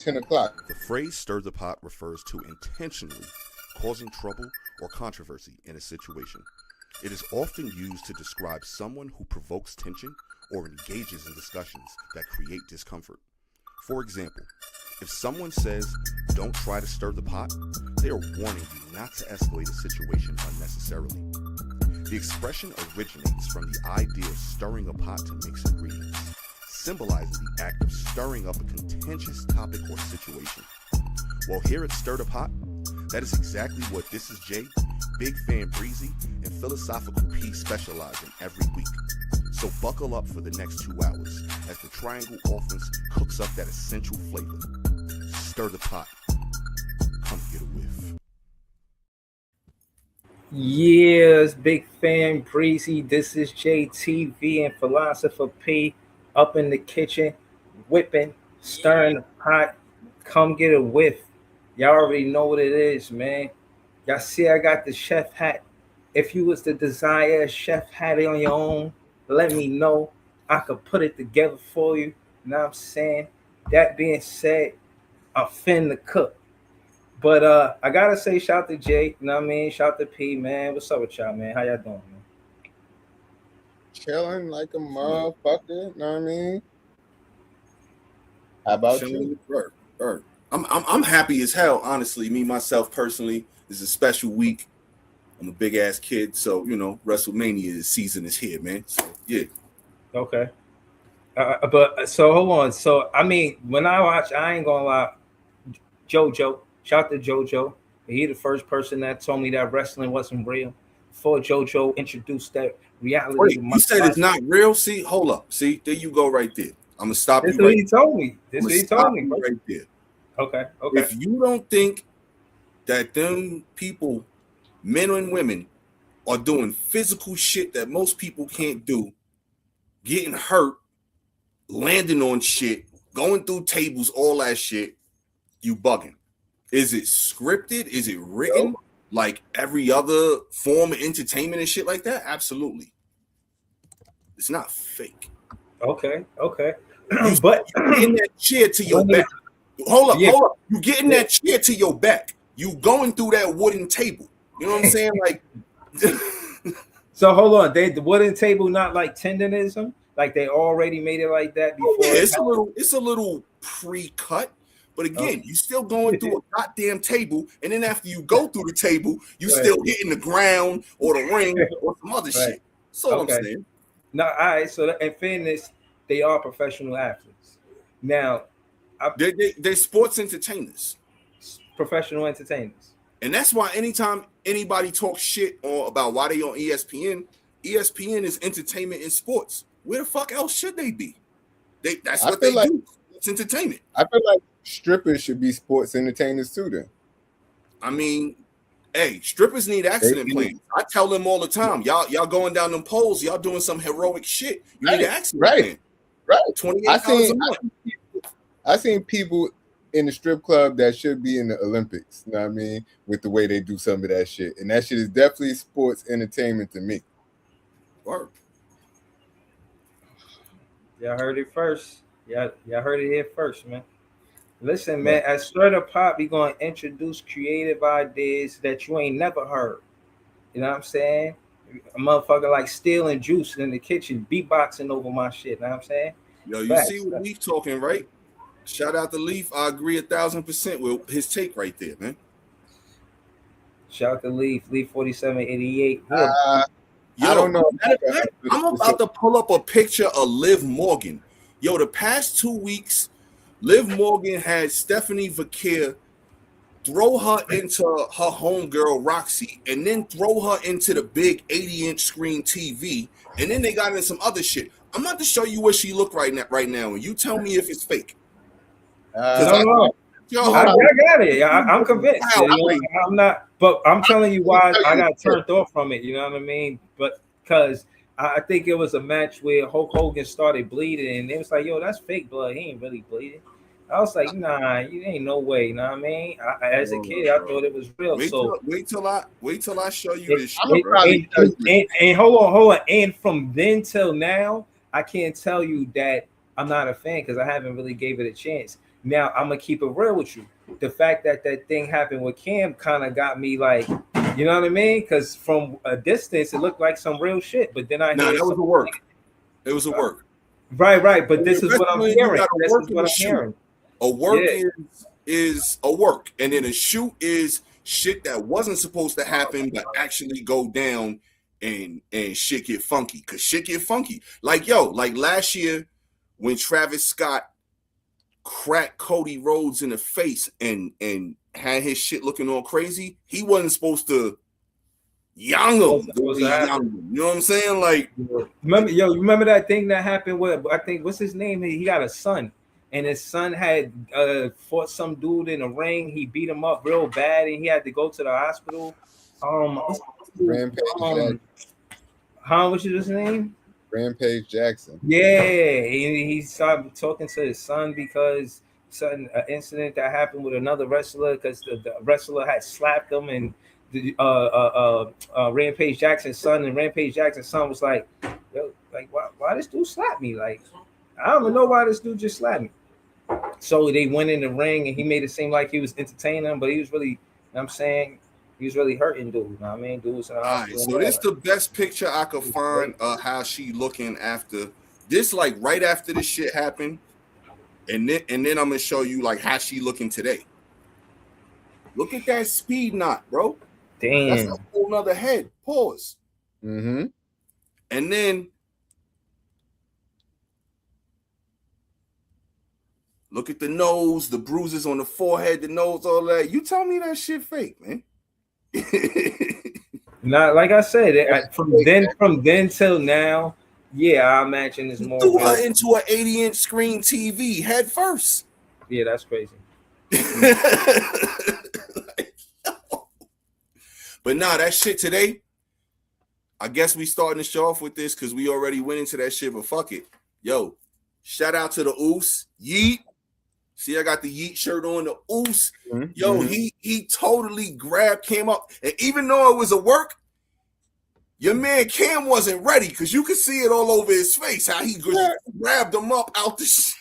10 o'clock. The phrase stir the pot refers to intentionally causing trouble or controversy in a situation. It is often used to describe someone who provokes tension or engages in discussions that create discomfort. For example, if someone says, "Don't try to stir the pot," they are warning you not to escalate a situation unnecessarily. The expression originates from the idea of stirring a pot to mix ingredients, symbolizing the act of stirring up a contentious topic or situation. Well, here at Stir the Pot, that is exactly what This Is Jay, Big Fan Breezy, and Philosophical P specialize in every week. So buckle up for the next 2 hours as the Triangle Offense cooks up that essential flavor. Stir the pot. Come get a whiff. Yes, Big Fan Breezy. This is JTV and Philosopher P up in the kitchen, whipping, stirring the pot. Come get a whiff. Y'all already know what it is, man. Y'all see I got the chef hat. If you was to desire a chef hat on your own, let me know. I could put it together for you. You know what I'm saying? That being said, I'm finna cook. But I gotta say shout to Jay, you know what I mean? Shout to P, man. What's up with y'all, man? How y'all doing, man? Chilling like a motherfucker, you know what I mean? How about you? I'm happy as hell, honestly. Me, myself, personally, it's a special week. I'm a big ass kid, so WrestleMania season is here, man. So yeah. Okay. But so hold on. So I mean, when I watch, I ain't gonna lie, JoJo, shout to JoJo. He the first person that told me that wrestling wasn't real. Before JoJo introduced that reality. Wait, you said it's not real? See, hold up. See, there you go right there. I'm gonna stop you. That's what he told me. This what he told me right there. Okay. If you don't think that them people, men and women, are doing physical shit that most people can't do, getting hurt, landing on shit, going through tables, all that shit, you bugging. Is it scripted? Is it written like every other form of entertainment and shit like that? Absolutely. It's not fake. Okay. But you getting that chair to your back. Hold up. You getting that chair to your back. You going through that wooden table. You know what I'm saying? Like so hold on. The wooden table not like tendonism? Like they already made it like that before? Yeah, it's a little pre-cut. But again, you still going through a goddamn table, and then after you go through the table, you still hitting the ground or the ring or some other shit. That's all I'm saying. No, all right. So in fairness, they are professional athletes. Now, they're sports entertainers, professional entertainers, and that's why anytime anybody talks shit or about why they on ESPN, ESPN is entertainment in sports. Where the fuck else should they be? That's what they do. It's entertainment. I feel like strippers should be sports entertainers too. Then, I mean, hey, strippers need accident plans. I tell them all the time, y'all going down them poles, y'all doing some heroic shit. You need an accident plan. Right. $28 a month. I seen people in the strip club that should be in the Olympics. You know what I mean? With the way they do some of that shit, and that shit is definitely sports entertainment to me. Word. Y'all heard it first. Y'all heard it here first, man. Listen, man, at Stir the Pot, we gonna introduce creative ideas that you ain't never heard. You know what I'm saying? A motherfucker like stealing juice in the kitchen, beatboxing over my shit. You know what I'm saying? Yo, you see what Leaf talking, right? Shout out to Leaf. I agree 1,000% with his take right there, man. Shout out to Leaf 4788. Yo, I don't know. I'm about to pull up a picture of Liv Morgan. Yo, the past 2 weeks, Liv Morgan had Stephanie Vaquer throw her into her homegirl Roxy, and then throw her into the big 80-inch screen TV, and then they got into some other shit. I'm about to show you what she look right now, and you tell me if it's fake. No. I got it. I'm convinced. I'm not, but I'm telling you why I got turned off from it. You know what I mean? But because I think it was a match where Hulk Hogan started bleeding, and it was like, yo, that's fake blood. He ain't really bleeding. I was like, nah, you ain't no way. You know what I mean? As a kid, I thought it was real. Wait till I show you this shit. And hold on. And from then till now, I can't tell you that I'm not a fan because I haven't really gave it a chance. Now I'm gonna keep it real with you. The fact that that thing happened with Cam kind of got me like, you know what I mean? Because from a distance, it looked like some real shit. But then I Nah, hear that was a some, work. It was a work. right, right. But When this you're is what I'm wrestling, you hearing. got to This work is in what a I'm shoot. hearing. A work Yeah. is a work, and then a shoot is shit that wasn't supposed to happen but actually go down, and shit get funky. Cause shit get funky. Like like last year when Travis Scott cracked Cody Rhodes in the face and had his shit looking all crazy, he wasn't supposed to young him What's the supposed way to he young happen? him. You know what I'm saying? Like Remember, yo, you remember that thing that happened with, I think, what's his name? He got a son, and his son had fought some dude in a ring. He beat him up real bad, and he had to go to the hospital. What's Rampage Jackson. what's his name? Rampage Jackson. Yeah, he started talking to his son because an incident that happened with another wrestler because the wrestler had slapped him, and the Rampage Jackson's son, and Rampage Jackson's son was like, yo, like why this dude slap me? Like I don't even know why this dude just slapped me. So they went in the ring and he made it seem like he was entertaining him, but he was really, you know what I'm saying, he was really hurting dude. You know what I mean? Dude was in the all right, hospital. so this the best picture I could find how she looking after this, like right after this shit happened, and then I'm gonna show you like how she looking today. Look at that speed knot, bro. That's a Damn. whole nother head. Pause. Mm-hmm. And then look at the nose, the bruises on the forehead, the nose, all that. You tell me that shit fake, man. Not like I said, from then till now, yeah, I imagine it's He more threw real. her into an 80-inch screen TV head first. Yeah, that's crazy. But nah, that shit today, I guess we starting the show off with this because we already went into that shit, but fuck it. Yo, shout out to the Oos. Yeet. See, I got the Yeet shirt on, the Oos. Mm-hmm. Yo, he totally came up. And even though it was a work, your man Cam wasn't ready because you could see it all over his face how he grabbed him up out the shit.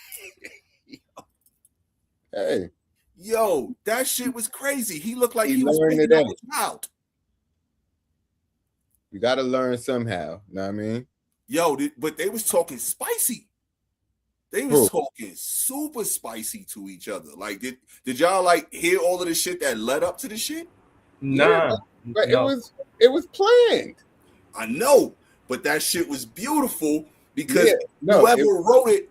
Hey. Yo, that shit was crazy. He looked like he was learned picking up today. a child. You got to learn somehow. Know what I mean? Yo, but they was talking spicy. They was talking super spicy to each other. Like, did y'all like hear all of the shit that led up to the shit? Nah, but no. it was planned. I know, but that shit was beautiful because whoever wrote it,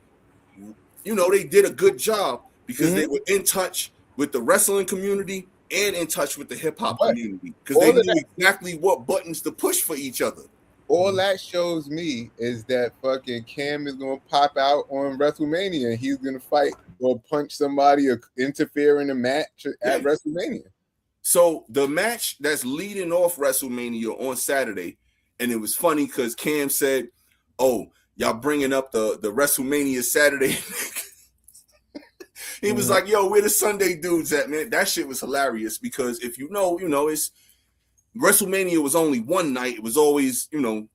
you know, they did a good job because they were in touch with the wrestling community and in touch with the hip hop community because they knew exactly what buttons to push for each other. All that shows me is that fucking Cam is gonna pop out on WrestleMania and he's gonna fight or punch somebody or interfere in a match at WrestleMania. So the match that's leading off WrestleMania on Saturday, and it was funny because Cam said, "Oh, y'all bringing up the WrestleMania Saturday." He was like, "Yo, where the Sunday dudes at, man?" That shit was hilarious because if you know, it's WrestleMania was only one night. It was always, the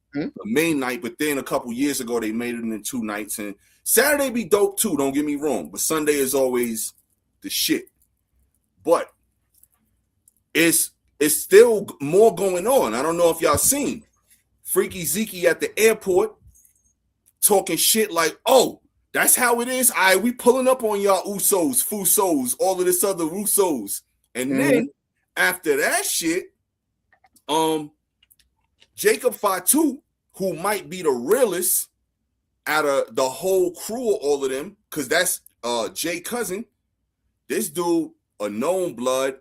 main night. But then a couple years ago, they made it into 2 nights. And Saturday be dope too, don't get me wrong. But Sunday is always the shit. But it's still more going on. I don't know if y'all seen Freaky Zeke at the airport talking shit like, "Oh, that's how it is. All right, we pulling up on y'all Usos, Fusos, all of this other Usos." And then after that shit, Jacob Fatu, who might be the realest out of the whole crew of all of them, because that's Jay Cousin. This dude, a known blood,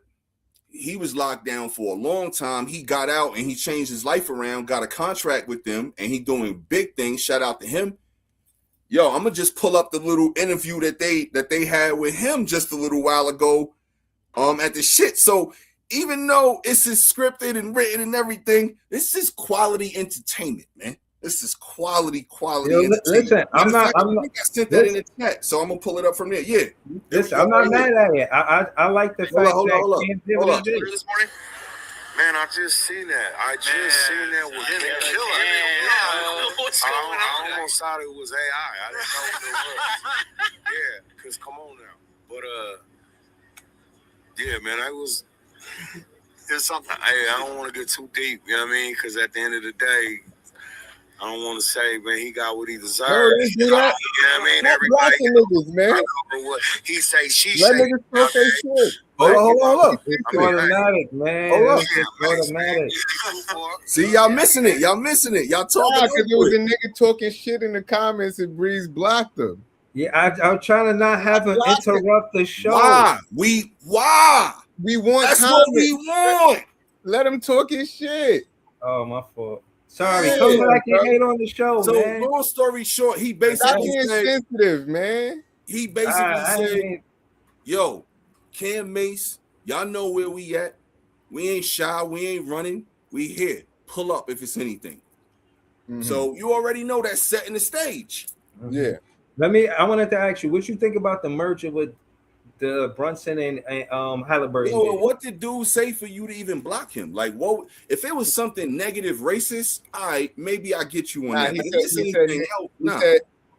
he was locked down for a long time. He got out and he changed his life around, got a contract with them, and he doing big things. Shout out to him. Yo, I'm gonna just pull up the little interview that they had with him just a little while ago at the shit. So even though it's scripted and written and everything, this is quality entertainment, man. This is quality entertainment. Listen, I'm not. I sent that in the chat, so I'm gonna pull it up from there. Yeah, listen, I'm not mad at it. I like the fact that hold up. This morning, man, I just seen that. Seen that with killer. I almost thought it was AI. I didn't know what it was. Yeah, because come on now. But yeah, man, it's something. I don't want to get too deep. You know what I mean? Because at the end of the day, I don't want to say, man, he got what he deserved. No, don't do that. You know what I mean? Stop Everybody, blocking niggas, man. what he say, she Let say. niggas talk their shit. Hold up. It's automatic, man. Hold up. It's automatic. See, y'all missing it. Y'all talking Because it was over a nigga talking shit in the comments and Breeze blocked him. Yeah, I'm trying to not have him interrupt the show. Why? We want That's comments. What we want. Let him talk his shit. Oh, my fault. Sorry, Yeah, come back and bro. hate on the show, So man. long story short, he Stop basically being said, sensitive, man. he basically I said, ain't- yo, Cam Mace, y'all know where we at. We ain't shy. We ain't running. We here. Pull up if it's anything. Mhm. So you already know that's setting the stage. Yeah. I wanted to ask you, what you think about the merger with the Brunson and Halliburton? Yo, what did dude say for you to even block him? Like, what if it was something negative, racist? All right, maybe I get you on that. But if it's anything else, nah.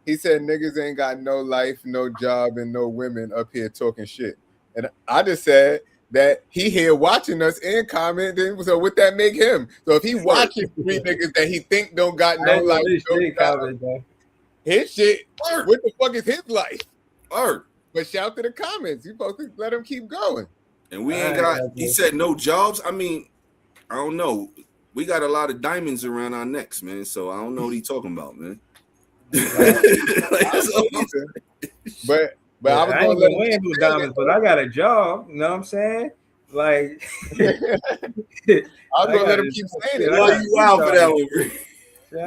He said niggas ain't got no life, no job, and no women up here talking shit. And I just said that he here watching us and commenting. So what that make him? So if he watching three niggas that he think don't got no life, no job, his shit, what the fuck is his life? But shout to the comments. You supposed to let him keep going. And we ain't got, he said no jobs. I mean, I don't know. We got a lot of diamonds around our necks, man. So I don't know what he's talking about, man. But Yeah, I was I gonna ain't let gonna win with diamonds, but I got a job. You know what I'm saying? Like, I was gonna let him keep saying it. Why you out for that one,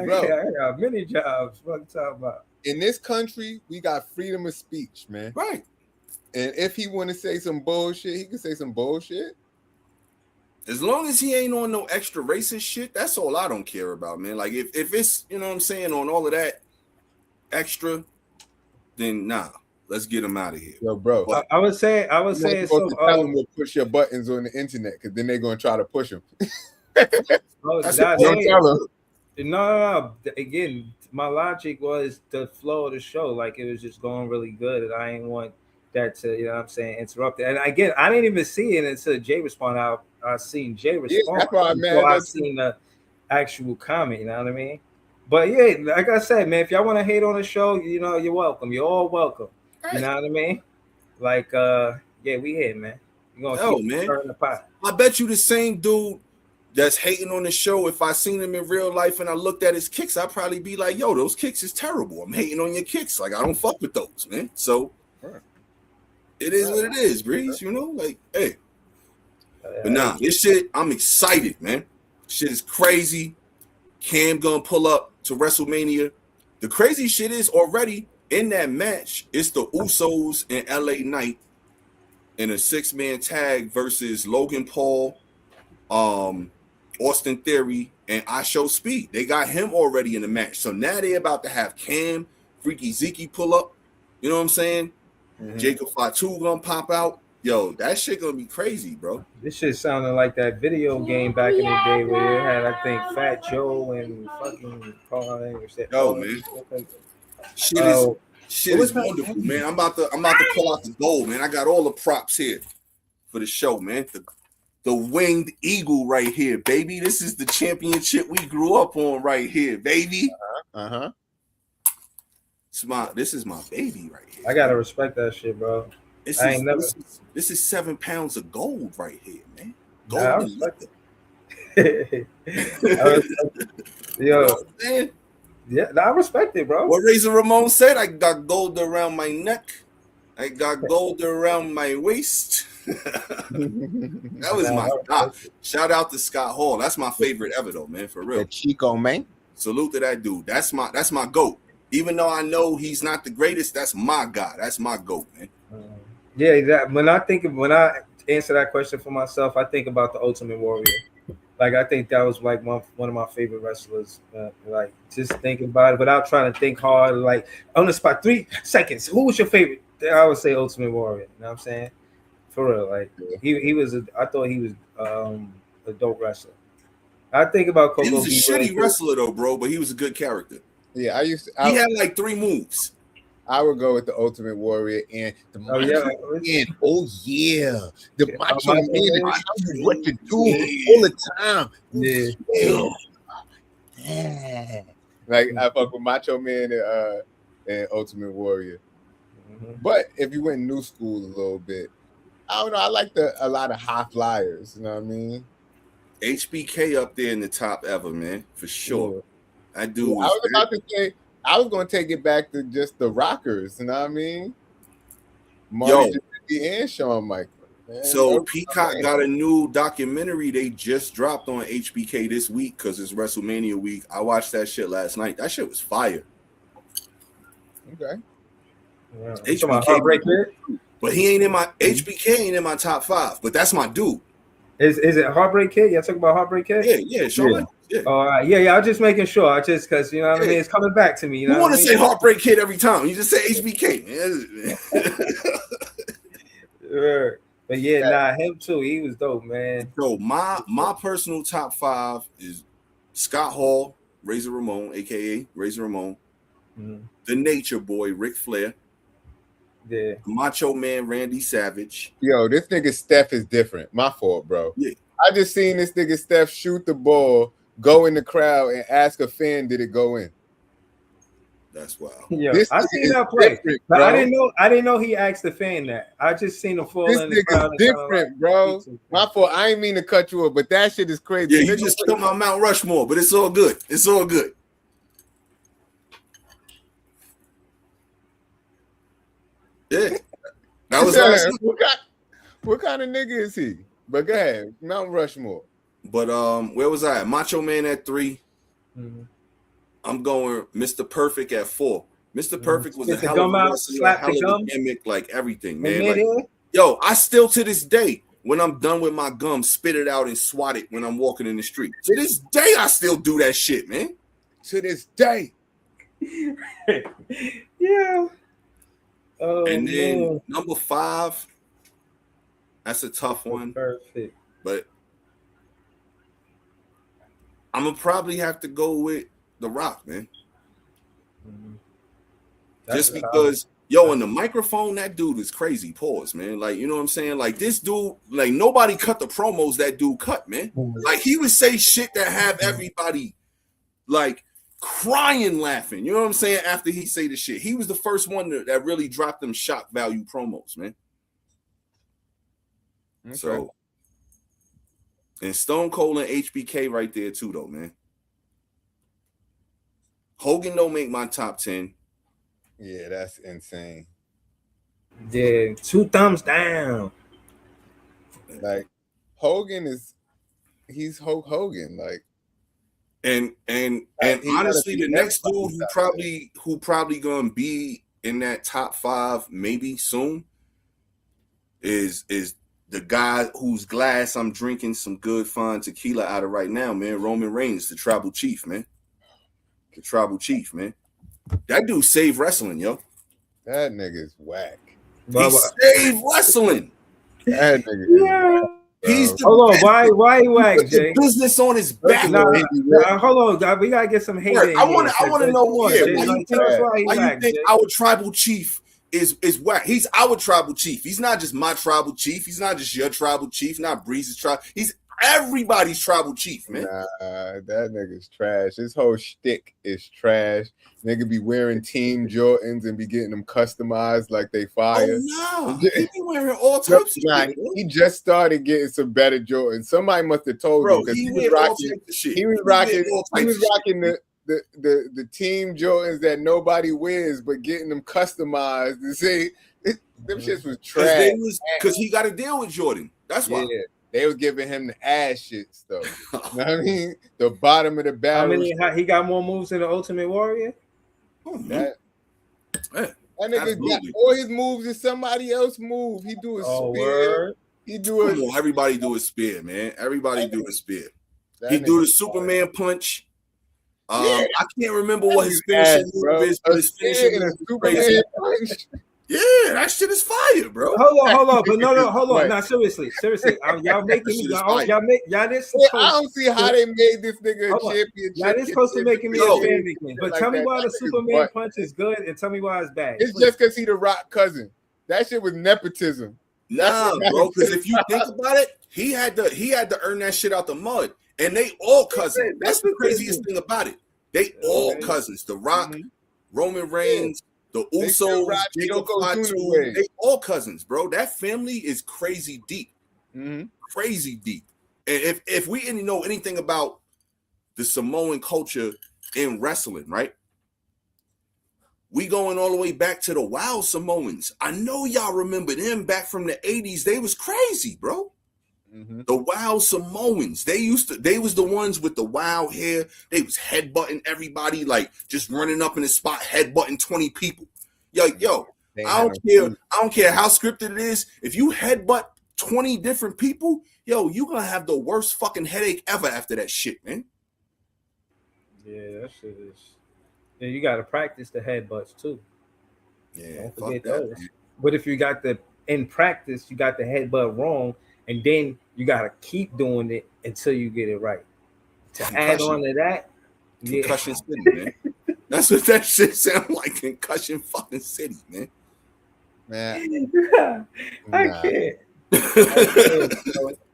bro? I got many jobs. What you talking about? In this country, we got freedom of speech, man. Right. And if he want to say some bullshit, he can say some bullshit. As long as he ain't on no extra racist shit, that's all I don't care about, man. Like if it's, you know what I'm saying, on all of that extra, then nah, let's get him out of here. Yo, bro. But I would say You're supposed to tell them to push your buttons on the internet because then they're gonna try to push them. Don't tell them. No. Again, my logic was the flow of the show. Like it was just going really good, and I didn't want that to, you know what I'm saying, interrupt it. And again, I didn't even see it until Jay responded. I seen Jay respond. Yeah, that's why, man. I seen the actual comment. You know what I mean? But yeah, like I said, man, if y'all want to hate on the show, you know, you're welcome. You're all welcome. Right. You know what I mean? Like, yeah, we here, man. You're gonna keep stirring the pot. I bet you the same dude that's hating on the show, if I seen him in real life and I looked at his kicks, I'd probably be like, yo, those kicks is terrible. I'm hating on your kicks. Like, I don't fuck with those, man. So it is what it is, Breeze, you know? Like, hey. But nah, this shit, I'm excited, man. Shit is crazy. Cam gonna pull up to WrestleMania. The crazy shit is already in that match, it's the Usos and LA Knight in a 6-man tag versus Logan Paul, Austin Theory, and I Show Speed. They got him already in the match. So now they're about to have Cam, Freaky Zeke pull up. You know what I'm saying? Mm-hmm. Jacob Fatu gonna pop out. Yo, that shit gonna be crazy, bro. This shit sounded like that video game back in the day where it had, I think, Fat Joe and fucking Paul. Man. Shit is wonderful, man. I'm about to pull out the gold, man. I got all the props here for the show, man. The winged eagle right here, baby. This is the championship we grew up on right here, baby. This is my baby right here. I gotta respect that shit, bro. This is 7 pounds of gold right here, man. Gold. I respect it. Yo, man. Yeah, I respect it, bro. What Razor Ramon said, I got gold around my neck. I got gold around my waist. That was my God. Shout out to Scott Hall. That's my favorite ever, though, man. For real. The Chico, man. Salute to that dude. That's my GOAT. Even though I know he's not the greatest, that's my guy. That's my GOAT, man. Yeah, when I answer that question for myself, I think about the Ultimate Warrior. Like, I think that was like one of my favorite wrestlers. Like, just thinking about it without trying to think hard. Like, on the spot, 3 seconds. Who was your favorite? I would say Ultimate Warrior. You know what I'm saying? For real. Like, he was. I thought he was a dope wrestler. I think about Coco. He was a shitty wrestler though, bro, but he was a good character. Yeah, he had like 3 moves. I would go with the Ultimate Warrior and the Oh Macho yeah, Man. Oh yeah, the Macho Macho Man that Man. tells you what to do Yeah. all the time. Yeah. Yeah. Like I fuck with Macho Man and Ultimate Warrior. Mhm. But if you went new school a little bit, I don't know. I like a lot of high flyers. You know what I mean? HBK up there in the top ever, man, for sure. Yeah. That Yeah, dude I was was about to say I was going to take it back to just the rockers. You know what I mean? Marty yo. Jannetty and Shawn Michaels. Man, So those- Peacock got a new documentary they just dropped on HBK this week because it's WrestleMania week. I watched that shit last night. That shit was fire. Okay. Yeah. You HBK, talking about Heartbreak Kid? but he ain't in my HBK ain't in my top 5. But that's my dude. Is it Heartbreak Kid? Y'all talking about Heartbreak Kid? Yeah, Shawn Michaels. Yeah. All right. Yeah. I was just making sure. I just because you know what I mean. It's coming back to me. You know You want what to I say mean? Heartbreak Kid every time? You just say HBK, man. But yeah, nah, him too. He was dope, man. So my personal top 5 is Scott Hall, Razor Ramon, aka Razor Ramon, the Nature Boy, Ric Flair, Yeah. Macho Man, Randy Savage. Yo, this nigga Steph is different. My fault, bro. Yeah. I just seen this nigga Steph shoot the ball, go in the crowd, and ask a fan, did it go in? That's wild. Yeah, This I nigga seen is that play, different, but bro. I didn't know he asked the fan that. I just seen him fall This in the nigga's crowd. And kinda different, like, bro. My fault. I ain't mean to cut you off, but that shit is crazy. Yeah, you Nigga, just killed my Mount Rushmore, but it's all good. It's all good. Yeah. That was last week. what kind of nigga is he? But go ahead, Mount Rushmore. But where was I? Macho Man at 3. Mm-hmm. I'm going Mr. Perfect at 4. Mr. Perfect was Get a the hell gum of a out, wrestler, slap hell the of a gum. gimmick, like everything, In man. midair? Like, yo, I still to this day, when I'm done with my gum, spit it out and swat it when I'm walking in the street. To this day, I still do that shit, man. To this day. Yeah. Oh, And then man. number 5, that's a tough one. Perfect. But I'm gonna probably have to go with The Rock, man. Just because, yo, on the microphone, that dude is crazy. Pause, man. Like, you know what I'm saying? Like, this dude, like, nobody cut the promos that dude cut, man. Like, he would say shit that have everybody, like, crying laughing. You know what I'm saying? After he say the shit. He was the first one that really dropped them shock value promos, man. Okay. So, and Stone Cold and HBK right there, too, though, man. Hogan don't make my top 10. Yeah, that's insane. Yeah, 2 thumbs down. Like Hogan he's Hulk Hogan. Like, and honestly, the next dude who probably gonna be in that top 5 maybe soon is the guy whose glass I'm drinking some good fine tequila out of right now, man. Roman Reigns, the Tribal Chief, man. The Tribal Chief, man. That dude saved wrestling, yo. That nigga's whack. He saved wrestling. That nigga is whack. He's the hold on, why he whack, Jay? Business on his back. Hold on, God, we gotta get some hate. I want to know why you think our tribal chief is whack. He's our tribal chief. He's not just my tribal chief. He's not just your tribal chief. Not Breeze's tribe. He's everybody's tribal chief, man. Nah, that nigga's trash. His whole shtick is trash. Nigga be wearing Team Jordans and be getting them customized like they fire. Oh, no. He be wearing all types of shit. He just started getting some better Jordans. Somebody must have told him because he was rocking the Team Jordans that nobody wears, but getting them customized. To see, them shits was trash. Because he got a deal with Jordan. That's why. Yeah. They was giving him the ass shits though. You know what I mean? The bottom of the barrel. He got more moves than the Ultimate Warrior? That nigga got all his moves is somebody else move. He do a spear. Word. He do it. Everybody do a spear, man. Everybody do a spear. He do the Superman punch. I can't remember what his finishing move is, but his finishing move is crazy. Yeah, that shit is fire, bro. Hold on, but no, hold on. No, seriously. Y'all making me. Y'all this. I don't see how they made this nigga a championship. Y'all this close to making me a fan again. But tell me why the Superman punch is good, and tell me why it's bad. It's just because he the Rock cousin. That shit was nepotism. Nah, bro. Because if you think about it, he had to earn that shit out the mud, and they all cousins. That's the craziest thing about it. They all cousins. The Rock, Roman Reigns. The Usos, Jacob Fatu, they all cousins, bro. That family is crazy deep. Crazy deep. And if we know anything about the Samoan culture in wrestling, right? We going all the way back to the Wild Samoans. I know y'all remember them back from the 80s. They was crazy, bro. The Wild Samoans. They was the ones with the wild hair. They was headbutting everybody, like just running up in the spot, headbutting 20 people. Yo, I don't care how scripted it is. If you headbutt 20 different people, yo, you gonna have the worst fucking headache ever after that shit, man. Yeah, that shit is. And you gotta practice the headbutts too. Yeah, don't forget those. But if you got in practice, you got the headbutt wrong, and then you gotta keep doing it until you get it right. To add on to that, concussion city, man. That's what that shit sound like. Concussion fucking city, man. I can't.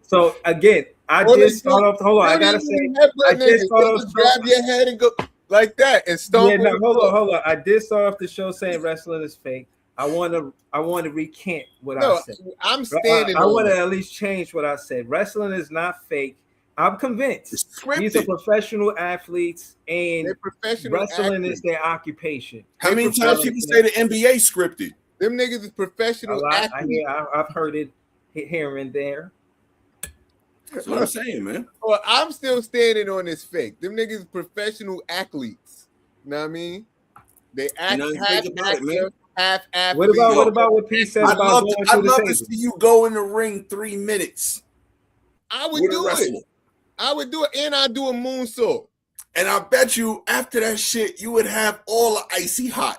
So again, I did start off. Hold on, I gotta say, I did start off. Grab your head and go like that and stomp. Yeah, no, hold on. I did start off the show saying wrestling is fake. I want to recant what I said. I'm standing. I want to at least change what I said. Wrestling is not fake. I'm convinced these are professional athletes, and wrestling is their occupation. How many times people say the NBA scripted? Them niggas is professional athletes. I've heard it here and there. That's what I'm saying, man. Well, I'm still standing on this fake. Them niggas is professional athletes. You know what I mean? They act half athlete. What about what P said about going I'd love to see you go in the ring 3 minutes. I would do it. I would do it, and I'd do a moonsault. And I bet you after that shit, you would have all the icy hot.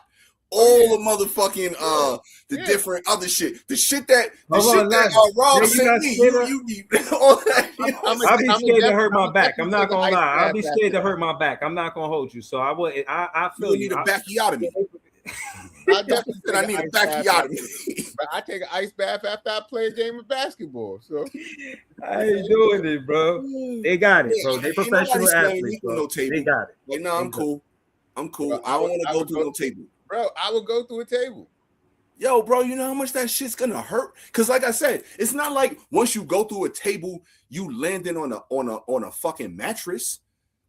All the motherfucking different other shit. The shit that Rob sent me. You need all that. I'll be scared to hurt my back. I'm not gonna lie. I'll be scared to hurt my back. I'm not gonna hold you. So I would. I feel you need a backiotomy. I definitely said I need a backiotomy. But I take an ice bath after I play a game of basketball. So I ain't doing it, bro. They got it, bro. They professional athletes, bro. They got it. Like, no, I'm cool. I'm cool. Bro, I don't want to go through no table. Bro, I would go through a table. Yo, bro, you know how much that shit's gonna hurt? Because, like I said, it's not like once you go through a table, you landing on a fucking mattress.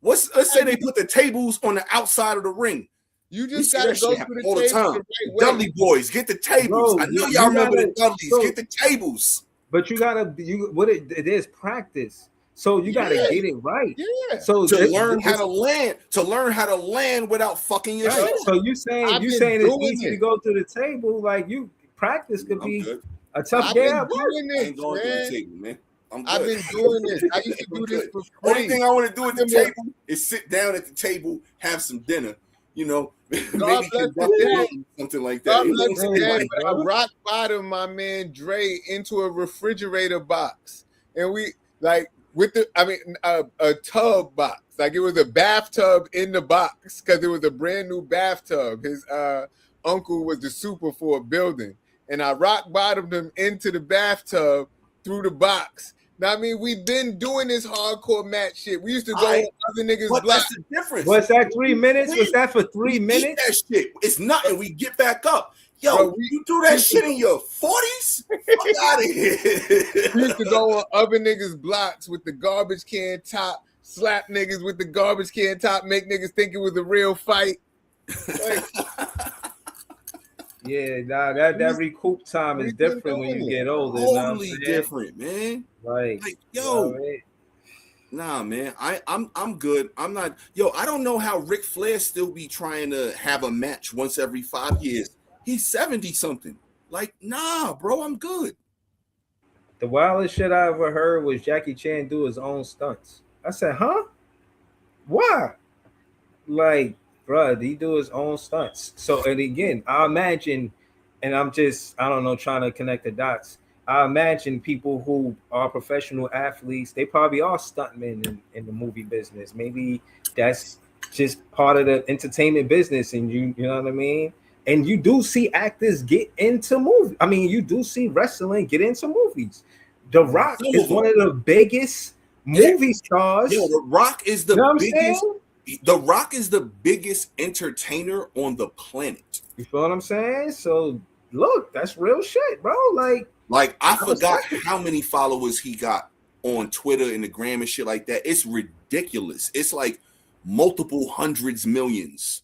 Let's say they put the tables on the outside of the ring. You just gotta go through the all the time. The Dudley boys, get the tables. Bro, I know y'all remember the Dudleys. Get the tables. But you gotta it is practice. So you gotta get it right. Yeah. So to learn how to land without fucking yourself. Right. So you saying it's easy to go to the table? Like you practice could be a tough day. I've been doing this, man. I've been doing this. I used to do this for free. Only thing I want to do at the table is sit down at the table, have some dinner. You know, maybe something like that. I rock bottom my man Dre into a refrigerator box, and we like a tub box. Like it was a bathtub in the box because it was a brand new bathtub. His uncle was the super for a building, and I rock bottomed him into the bathtub through the box. Now, I mean, we've been doing this hardcore match shit. We used to go on other niggas' blocks. What's the difference? Was that 3 minutes? Was that for 3 minutes? That shit. It's nothing. We get back up. Yo, bro, you do that shit in your 40s? Fuck out of here. We used to go on other niggas' blocks with the garbage can top, slap niggas with the garbage can top, make niggas think it was a real fight. Like, yeah, nah, that recoup time is different when you get older. Totally different, man. Right. Like, yo. Nah, man. I'm good. I'm not. Yo, I don't know how Ric Flair still be trying to have a match once every 5 years. He's 70 something. Like, nah, bro, I'm good. The wildest shit I ever heard was Jackie Chan do his own stunts. I said, huh? Why? Like, bro, he do his own stunts. So, and again, I imagine and I'm just, I don't know, trying to connect the dots. I imagine people who are professional athletes, they probably are stuntmen in the movie business. Maybe that's just part of the entertainment business, and you know what I mean. And you do see actors get into movies. I mean, you do see wrestling get into movies. The Rock Some is of them. one of the biggest Yeah. movie stars. Yo, The Rock is the You know what I'm biggest. saying? The Rock is the biggest entertainer on the planet. You feel what I'm saying? So look, that's real shit, bro. Like, I I forgot respect it. how many followers he got on Twitter and the gram and shit like that. It's ridiculous. It's like multiple hundreds millions.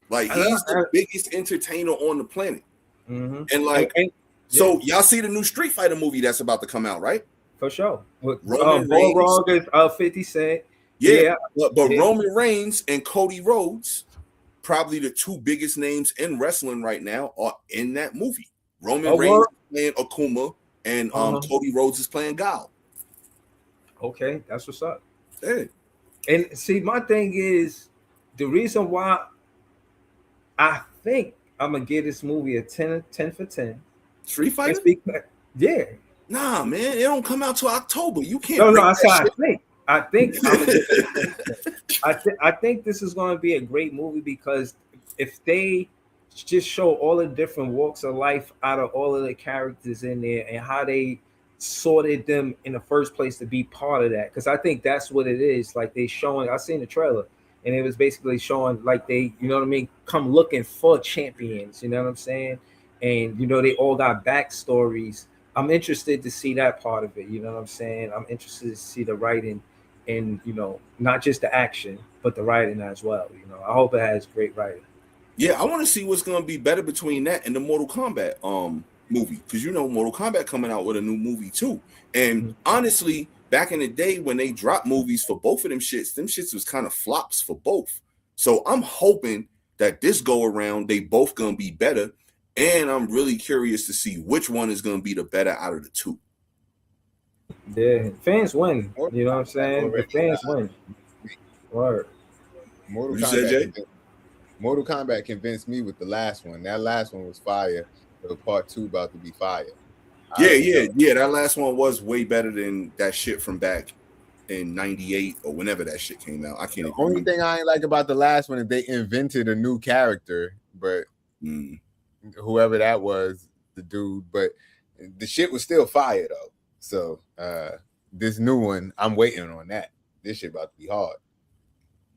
Like, he's the biggest entertainer on the planet. Mm-hmm. And like, yeah. so y'all see the new Street Fighter movie that's about to come out, right? For sure. With Roman Reigns. Balrog is 50 Cent. Yeah. But yeah. Roman Reigns and Cody Rhodes, probably the two biggest names in wrestling right now, are in that movie. Roman Reigns is playing Akuma, and Cody Rhodes is playing Gal. Okay, that's what's up. Yeah. And see, my thing is, the reason why I think I'm gonna give this movie a 10 for 10. Street Fighter? Because, yeah. Nah, man, it don't come out till October. You can't. No, I said I think I think this is going to be a great movie, because if they just show all the different walks of life out of all of the characters in there, and how they sorted them in the first place to be part of that, because I think that's what it is. Like, they showing, I seen the trailer, and it was basically showing like they, you know what I mean, come looking for champions. You know what I'm saying? And you know, they all got backstories. I'm interested to see that part of it. You know what I'm saying? I'm interested to see the writing, and you know, not just the action, but the writing as well. You know, I hope it has great writing. Yeah, I want to see what's going to be better between that and the Mortal Kombat movie, because you know Mortal Kombat coming out with a new movie too. And honestly, back in the day when they dropped movies for both of them shits was kind of flops for both. So I'm hoping that this go around they both going to be better. And I'm really curious to see which one is going to be the better out of the two. Yeah, fans win. You know what I'm saying? The fans win. Word. Mortal Kombat convinced me with the last one. That last one was fire. So part 2 about to be fire. Yeah. That last one was way better than that shit from back in '98 or whenever that shit came out. I can't. The only thing I ain't like about the last one is they invented a new character, but whoever that was, the dude, but the shit was still fire though. So this new one, I'm waiting on that. This shit about to be hard.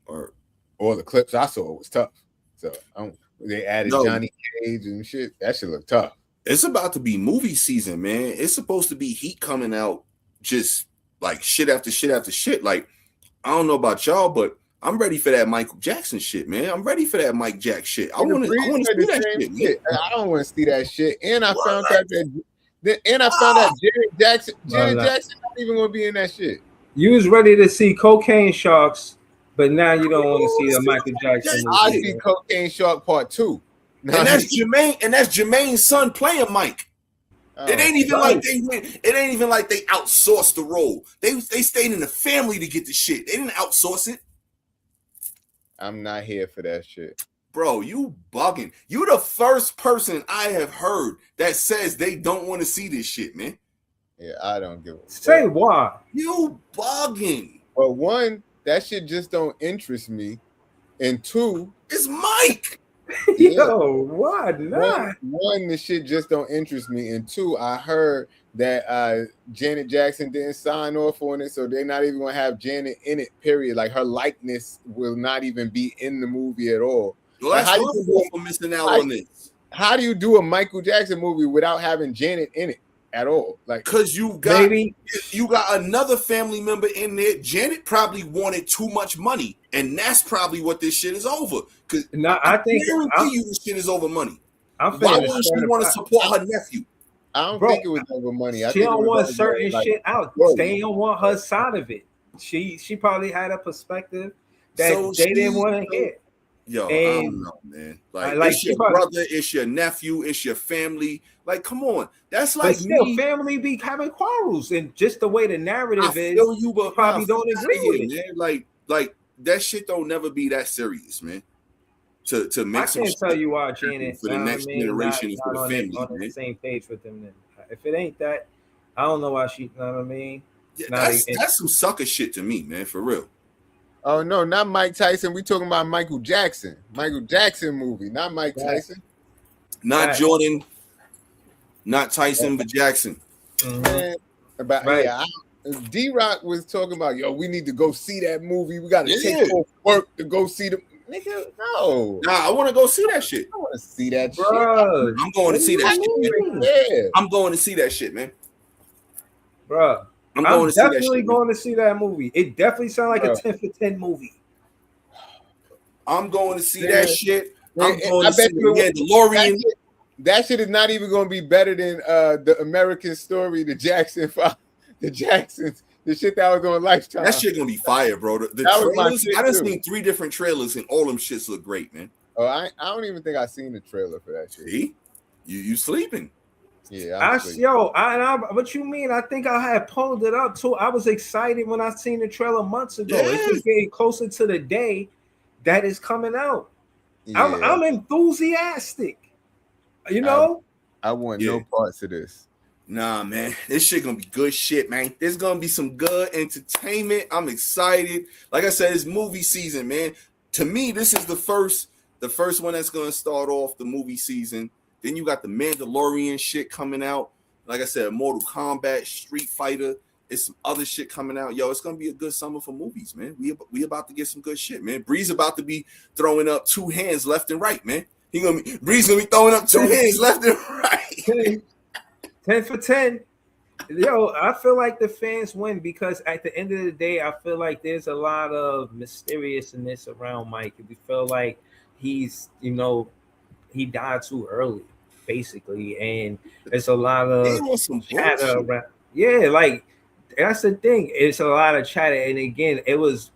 Or all the clips I saw was tough. So they added Johnny Cage and shit. That shit look tough. It's about to be movie season, man. It's supposed to be heat coming out, just like shit after shit after shit. Like, I don't know about y'all, but I'm ready for that Michael Jackson shit, man. I'm ready for that Mike Jack shit. I want to see that shit. I don't want to see that shit. And I found out that Janet Jackson not even gonna be in that shit. You was ready to see Cocaine Sharks, but now you don't want to see the Michael Jackson movie. I see Cocaine Shark Part 2. And that's Jermaine's son playing Mike. It ain't even like they went. It ain't even like they outsourced the role. They stayed in the family to get the shit. They didn't outsource it. I'm not here for that shit. Bro, you bugging. You the first person I have heard that says they don't want to see this shit, man. Yeah, I don't give a fuck. Say why. You bugging. Well, one, that shit just don't interest me. And two, it's Mike. Yo, why not? One, the shit just don't interest me. And two, I heard that Janet Jackson didn't sign off on it, so they're not even gonna have Janet in it, period. Like, her likeness will not even be in the movie at all. Well, that's for missing out on this. How do you do a Michael Jackson movie without having Janet in it at all? Like, because you got another family member in there. Janet probably wanted too much money, and that's probably what this shit is over. Because I guarantee you this shit is over money. Why wouldn't she want to support her nephew? I don't think it was over money. She don't want certain shit out. They don't want her side of it. She probably had a perspective that they didn't want to hear. Yo, I don't know, man. Like it's your brother, it's your nephew, it's your family. Like, come on. That's like, but still, family be having quarrels, and just the way the narrative is, you, but probably don't agree with it. Man. Like that shit don't never be that serious, man. to make I some can't tell shit you why, Janet. for the next generation and for Not the on, family, on the man. same page with them. Then, if it ain't that, I don't know why she. You know what I mean? Yeah, Not that's some sucker shit to me, man, for real. Oh no, not Mike Tyson. We talking about Michael Jackson. Michael Jackson movie, not Mike Tyson. Not Jordan, not Tyson, but Jackson. Man, but Right. yeah, D-Rock was talking about, yo, we need to go see that movie. We got to Yeah. take off work to go see the nigga. No, Nah, I want to go see that shit. I want to see that shit. Bruh, I'm going to see that shit, man. Yeah, I'm going to see that shit, man. bruh. I'm I'm going to see that definitely shit. Man. going to see that movie. It definitely sounds like a 10 for 10 movie. I'm going to see Yeah. that shit. Yeah, I'm going I to see bet you the Mandalorian. that shit is not even going to be better than the American Story, the Jacksons, the shit that was on Lifetime. That shit gonna be fire, bro. The That was my trailers, shit, I done too. seen 3 different trailers and all them shits look great, man. Oh, I don't even think I seen the trailer for that shit. See, you sleeping? Yeah, What you mean? I think I had pulled it up too. I was excited when I seen the trailer months ago. Yeah. It's just getting closer to the day that is coming out. Yeah. I'm enthusiastic. You know, I want no parts of this. Nah, man, this shit gonna be good shit, man. There's gonna be some good entertainment. I'm excited. Like I said, it's movie season, man. To me, this is the first one that's gonna start off the movie season. Then you got the Mandalorian shit coming out. Like I said, Mortal Kombat, Street Fighter. It's some other shit coming out. Yo, it's gonna be a good summer for movies, man. We about to get some good shit, man. Breeze about to be throwing up 2 hands left and right, man. Breeze gonna be throwing up 2 hands left and right. 10 for 10. Yo, I feel like the fans win because at the end of the day, I feel like there's a lot of mysteriousness around Mike. We feel like he's, he died too early, basically, and there's a lot of chatter around. Yeah, like that's the thing. It's a lot of chatter, and again, it was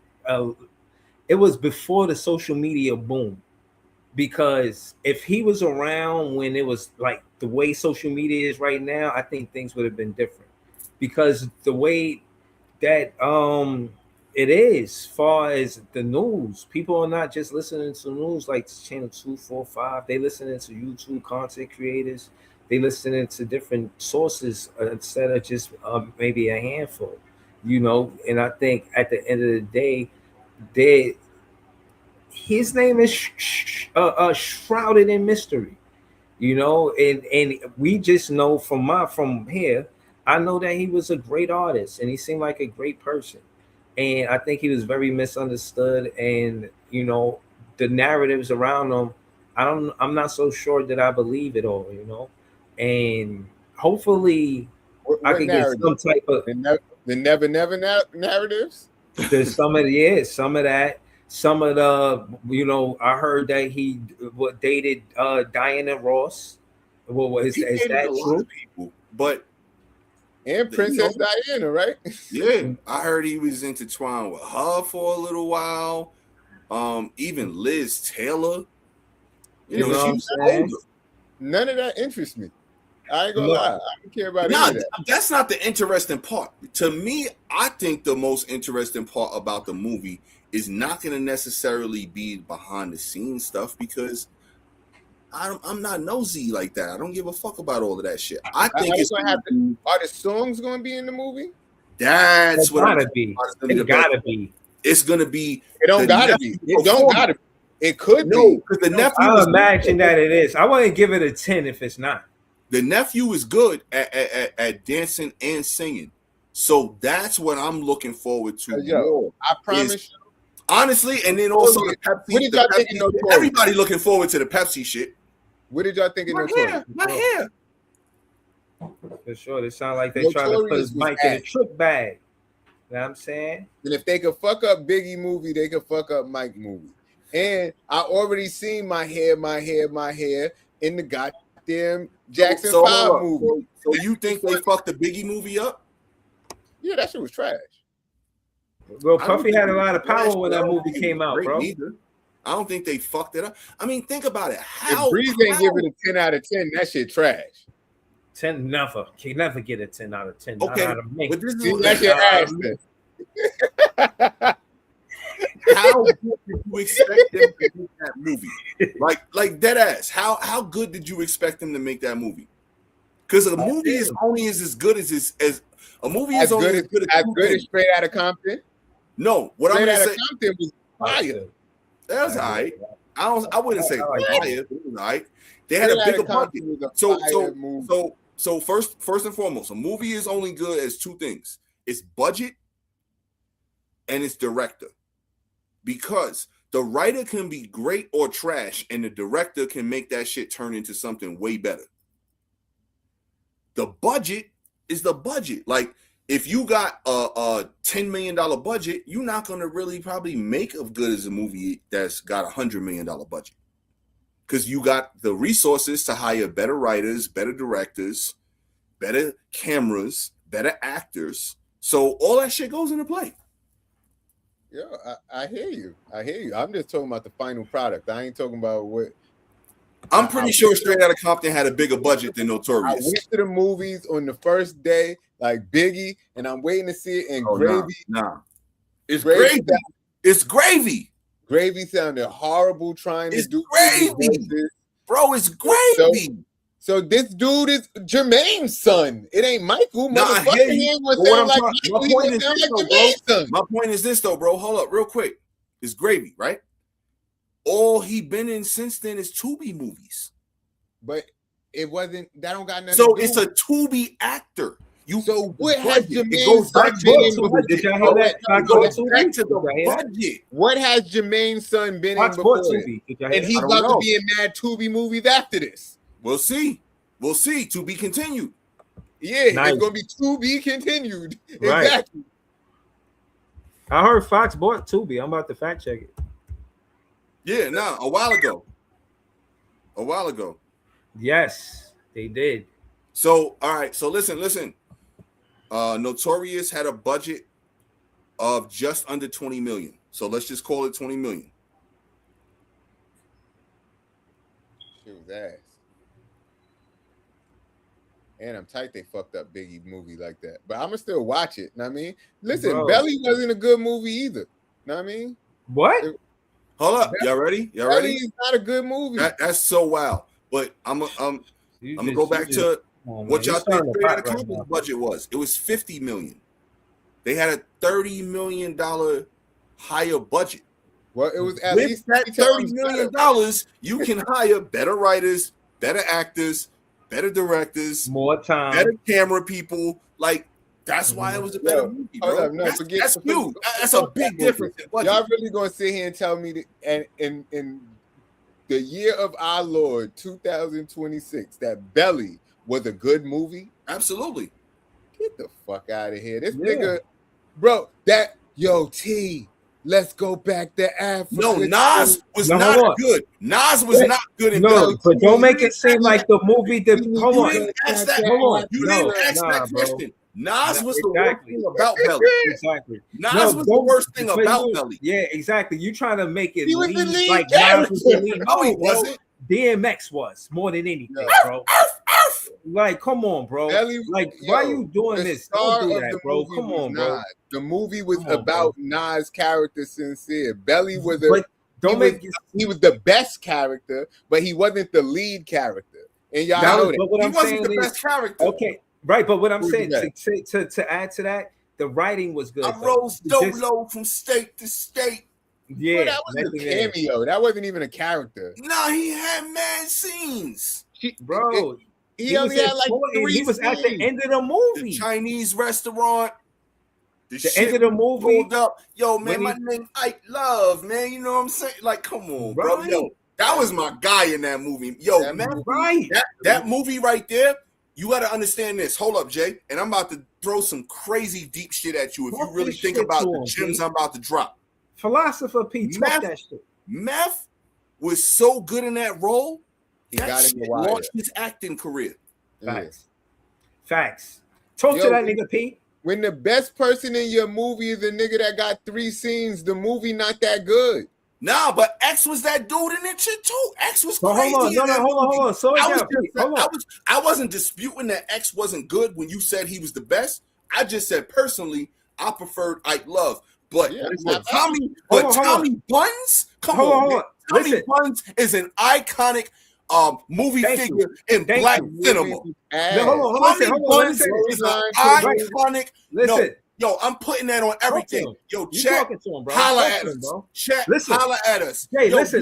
before the social media boom. Because if he was around when it was like the way social media is right now, I think things would have been different. Because the way that it is, far as the news, people are not just listening to news like channel 245. They listening to YouTube content creators. They listening to different sources instead of just maybe a handful, And I think at the end of the day, his name is shrouded in mystery, and we just know from here. I know that he was a great artist and he seemed like a great person, and I think he was very misunderstood. And the narratives around him, I'm not so sure that I believe it all, and hopefully what I can get some type of the never narratives. There's some of that. Some of the, I heard that he dated Diana Ross. Is that true? People, but and Princess Diana, right? Yeah, I heard he was intertwined with her for a little while. Even Liz Taylor. She was older. None of that interests me. I ain't gonna lie. I don't care about any of that. That's not the interesting part. To me, I think the most interesting part about the movie is not going to necessarily be behind the scenes stuff because I'm not nosy like that. I don't give a fuck about all of that shit. I think it's going to happen. Are the songs going to be in the movie? That's what gotta be. It gotta be. It's gonna be. It don't gotta be. It don't gotta be. It could be. Because the nephew. I imagine that it is. I wouldn't give it a 10 if it's not. The nephew is good at dancing and singing, so that's what I'm looking forward to. Yo, I promise you. Honestly, and then also the Pepsi. What did y'all think of Notorious? Everybody looking forward to the Pepsi shit. What did y'all think of Notorious? My hair. For sure. They sound like they trying to put his mic in a trick bag. You know what I'm saying? And if they could fuck up Biggie movie, they could fuck up Mike movie. And I already seen my hair in the goddamn Jackson 5 movie. So you think they fucked the Biggie movie up? Yeah, that shit was trash. Well, Puffy had a lot of power when that movie came out, bro. Either. I don't think they fucked it up. I mean, think about it. If Breeze ain't give it a 10 out of 10, that shit trash. 10 never. Can never get a 10 out of 10. Okay, but this is that's your ass then. How good did you expect them to make that movie? Like dead ass. How good did you expect them to make that movie? Because a movie is only as good as a movie is only as good as Straight Outta Compton. No, what I'm Straight gonna Outta say, Compton was fire. that was all right. I wouldn't say fire. It was all right. They had Straight a bigger Outta Compton budget. was a fire movie. So first and foremost, a movie is only good as two things: its budget and its director. Because the writer can be great or trash, and the director can make that shit turn into something way better. The budget is the budget. Like, if you got a $10 million budget, you're not going to really probably make as good as a movie that's got $100 million budget. Because you got the resources to hire better writers, better directors, better cameras, better actors. So all that shit goes into play. Yeah, I hear you. I'm just talking about the final product. I ain't talking about what. I'm pretty sure Straight Outta Compton had a bigger budget than I Notorious. went to the movies on the first day, like Biggie, and I'm waiting to see it in Gravy. Nah. It's Gravy. gravy. It's gravy. Gravy sounded horrible trying It's to do gravy. Bro, it's gravy. So this dude is Jermaine's son. It ain't Michael. Nah, I Motherfucker, hear he you. ain't gonna But what sound I'm like talking- Michael. my He point gonna is sound this, like though, Jermaine's son. My point is this, though, bro. Hold up, real quick. It's gravy, right? All he been in since then is Tubi movies. But it wasn't. That don't got nothing. So to do it's a Tubi actor. So what has It Jermaine's goes son back been to in the before? budget. Did y'all hear that? It goes back to the budget. What has Jermaine's son been in Fox before? bought Tubi. Did y'all hear And that? he's I don't about know. to be in mad Tubi movies after this. We'll see. We'll see. To be continued. Yeah, Nice. it's gonna be to be continued. Right. Exactly. I heard Fox bought Tubi. I'm about to fact check it. Yeah, no, a while ago. Yes, they did. So, all right. So listen. Notorious had a budget of just under 20 million. So let's just call it 20 million. Shit was ass. And I'm tight they fucked up Biggie movie like that. But I'ma still watch it. Know what I mean? Listen, Bro. Belly wasn't a good movie either. Know what I mean? What? Hold up. Y'all ready? Y'all Belly ready? is not a good movie. That's so wild. But I'm gonna go back to what y'all think Straight Outta Compton's budget was. It was 50 million. They had a $30 million higher budget. Well, it was at With least that $30 $30 million, you can hire better writers, better actors, better directors, more time, better camera people. Like, that's why it was a better movie, bro. Hold up, no, That's huge. That's a big difference in budget. Y'all really gonna sit here and tell me that and in the year of our Lord 2026 that Belly was a good movie? Absolutely. Get the fuck out of here. This nigga, bro, T, let's go back to Africa. No, Nas was No, not hold on. good. Nas was not good in No, Belly. but don't make it seem like the movie that. Hold You on. didn't ask that. Hold on. You No, didn't ask nah, that bro. question. Nas was the Exactly. worst thing about Belly. Exactly. Nas was the worst thing but about you- Belly. Yeah, exactly. You trying to make it He was the lead like Nas was the character. lead. No, he bro. wasn't. DMX was more than anything, Yeah. bro. Like, come on, bro. Belly, Like, yo, why you doing the this? star Don't do of that, the bro. movie Come was on, bro. Nas. The movie was Come on, about Nas' character Sincere. Belly was a But don't make he was the best character, but he wasn't the lead character. And y'all That know was- that. but what He I'm wasn't saying the is, best character. okay, right. But what I'm Who's saying that? to add to that, the writing was good. I though. rose Just- dolo from state to state. Yeah, Bro, that was a nothing there. cameo. That wasn't even a character. Nah, he had mad scenes. Bro. He only had like important. 3 He was at the scenes. end of the The movie. Chinese restaurant. The end of the movie. pulled up. Yo, man, when my name Ike Love, man. You know what I'm saying? Like, come on, bro. Right. Yo, that was my guy in that movie. Yo, That man, movie- Right. that movie right there. You got to understand this. Hold up, Jay. And I'm about to throw some crazy deep shit at you if Talk you really this think shit about to the him, gems P. I'm about to drop. Philosopher P. Talk Meth- that shit. Meth was so good in that role. He That got in shit the wire. launched his acting career. Yeah. Facts. Facts. Talk Yo, to that nigga P. When the best person in your movie is a nigga that got 3 scenes, the movie not that good. Nah, but X was that dude in that shit too. X was So crazy. hold on. in No, that hold movie. on. Slow it I was down, P. Hold on. I wasn't disputing that X wasn't good when you said he was the best. I just said personally, I preferred Ike Love. But Yeah, Tommy Buns, come Hold on, on, hold man. on. Tommy Listen. Buns is an iconic movie Thank figure you. in Thank black you. cinema. No, hold on. Tommy Listen, hold on. Let me Buns say this. is an Line to the iconic. No, Listen. yo, I'm putting that on Talk to everything. him. Yo, You chat, talking to him, bro. holla Talk at to him, us. bro. Chat, Listen. holla at us. Hey, Yo, listen.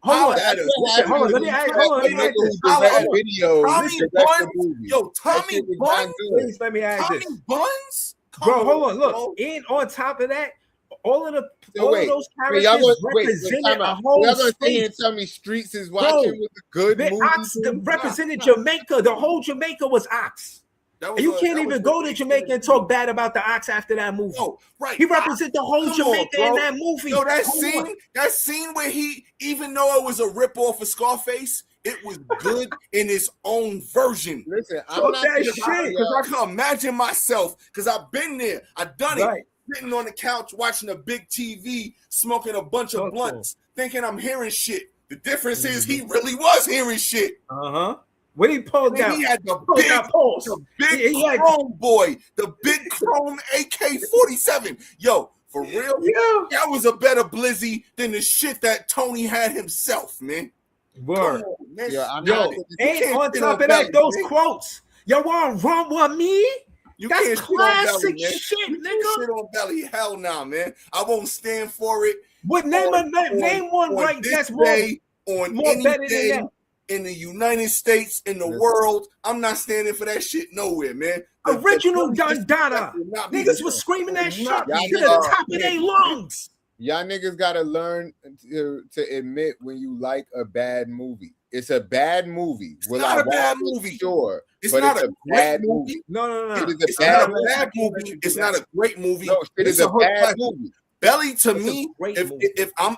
Hold holla on. at us. Listen, hold on. Let me ask nigga this. who direct Hold on. videos Tommy direct the Buns, movie. yo, That Tommy shit was Buns, not good. Please let me ask Tommy this. Buns, Bro, hold on. Look, bro. and on top of that, all of Wait, those wait, y'all characters gonna, represented time a out. whole Y'all gonna sit here and space. tell me Streets is Bro, watching was a good The movie? Ox represented Jamaica. The whole Jamaica was Ox. That And you can't that even was go to Jamaica and talk bad about the Ox after that movie. Yo, right. He represented the whole Come Jamaica on, in bro. that movie. Yo, that scene where he, even though it was a ripoff of Scarface, it was good in its own version. Listen, I'm Talk not that gonna shit. Because I can imagine myself, because I've been there, I've done it, Right. sitting on the couch watching a big TV, smoking a bunch of blunts, thinking I'm hearing shit. The difference is he really was hearing shit. Uh-huh. When he pulled out, He had the big chrome boy, the big chrome AK-47. Yo, for real, Yeah. that was a better Blizzy than the shit that Tony had himself, man. Word. Come on, man. Yo, I'm Yo, not- and can't on shit top on of that, Belly, those man. quotes. Yo, want run with me? You That's can't shit on Belly, classic man. shit, You can't nigga. shit on Belly. Hell nah, man. I won't stand for it. What name one right this that's more day, on more any better than day that? in the United States, in the world. I'm not standing for that shit nowhere, man. Original The Dundada. will not be Niggas the- was screaming that shit not to be the the- top of their lungs. Y'all niggas gotta learn to admit when you like a bad movie. It's a bad movie. It's not a bad movie. Sure, It's but not it's a a great bad movie. movie. No. It is It's a not bad a movie. bad movie. It's not a great movie. No, it is It's a hook bad classic. movie. Belly to It's a me, great if movie. I'm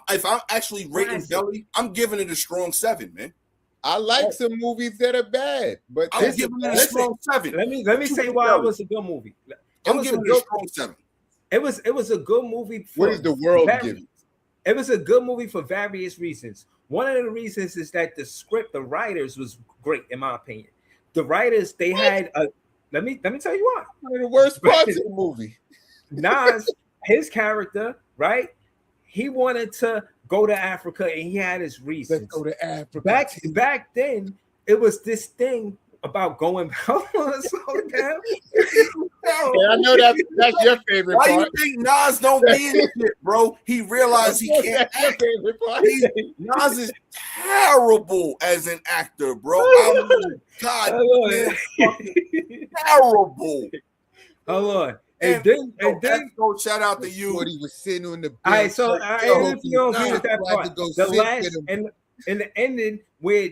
actually rating Classic. Belly, I'm giving it a strong 7, man. I like some movies that are bad, but I'm this giving it a listen, strong 7. Let me say why it was a good movie. I'm giving it a strong 7. It was a good movie. What is the world giving? It was a good movie for various reasons. One of the reasons is that the script, the writers was great, in my opinion. The writers, they had a. Let me tell you why. One of the worst parts of the movie. Nas, his character, right? He wanted to go to Africa, and he had his reasons. Let's go to Africa. Back then, it was this thing about going. Hold on, slow down. Yeah, I know that's your favorite Why part. you think Nas don't be in shit, bro? He realized he can't That's your act. favorite part. Nas is terrible as an actor, bro. I mean, God, man, fucking terrible. Hold on. And then go shout out to you. He was sitting on the bench. all right, so if you don't agree with that part, the last and and the ending where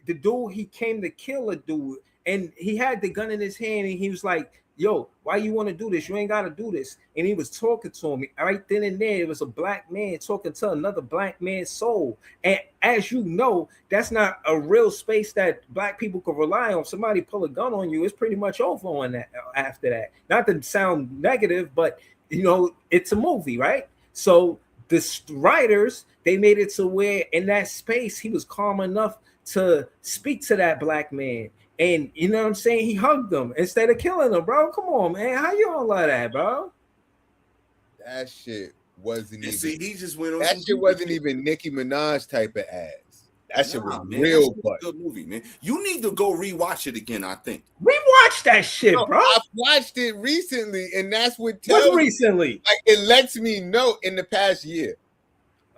the dude he came to kill a dude and he had the gun in his hand and he was like, yo, why you want to do this? You ain't got to do this. And he was talking to him right then and there. It was a black man talking to another black man's soul. And as you know, that's not a real space that black people could rely on. Somebody pull a gun on you, it's pretty much over on that after that. Not to sound negative, but you know, it's a movie, right? So the writers, they made it to where in that space he was calm enough to speak to that black man. And you know what I'm saying? He hugged him instead of killing him, bro. Come on, man. How you don't love that, bro? that shit wasn't even. See, he just went on. That shit wasn't even Nicki Minaj type of ass. That shit was man, real that's butt. a good movie, man. You need to go rewatch it again. I think We watched that shit, bro. I've watched it recently, and that's what tells What's me, recently? like it lets me know in the past year.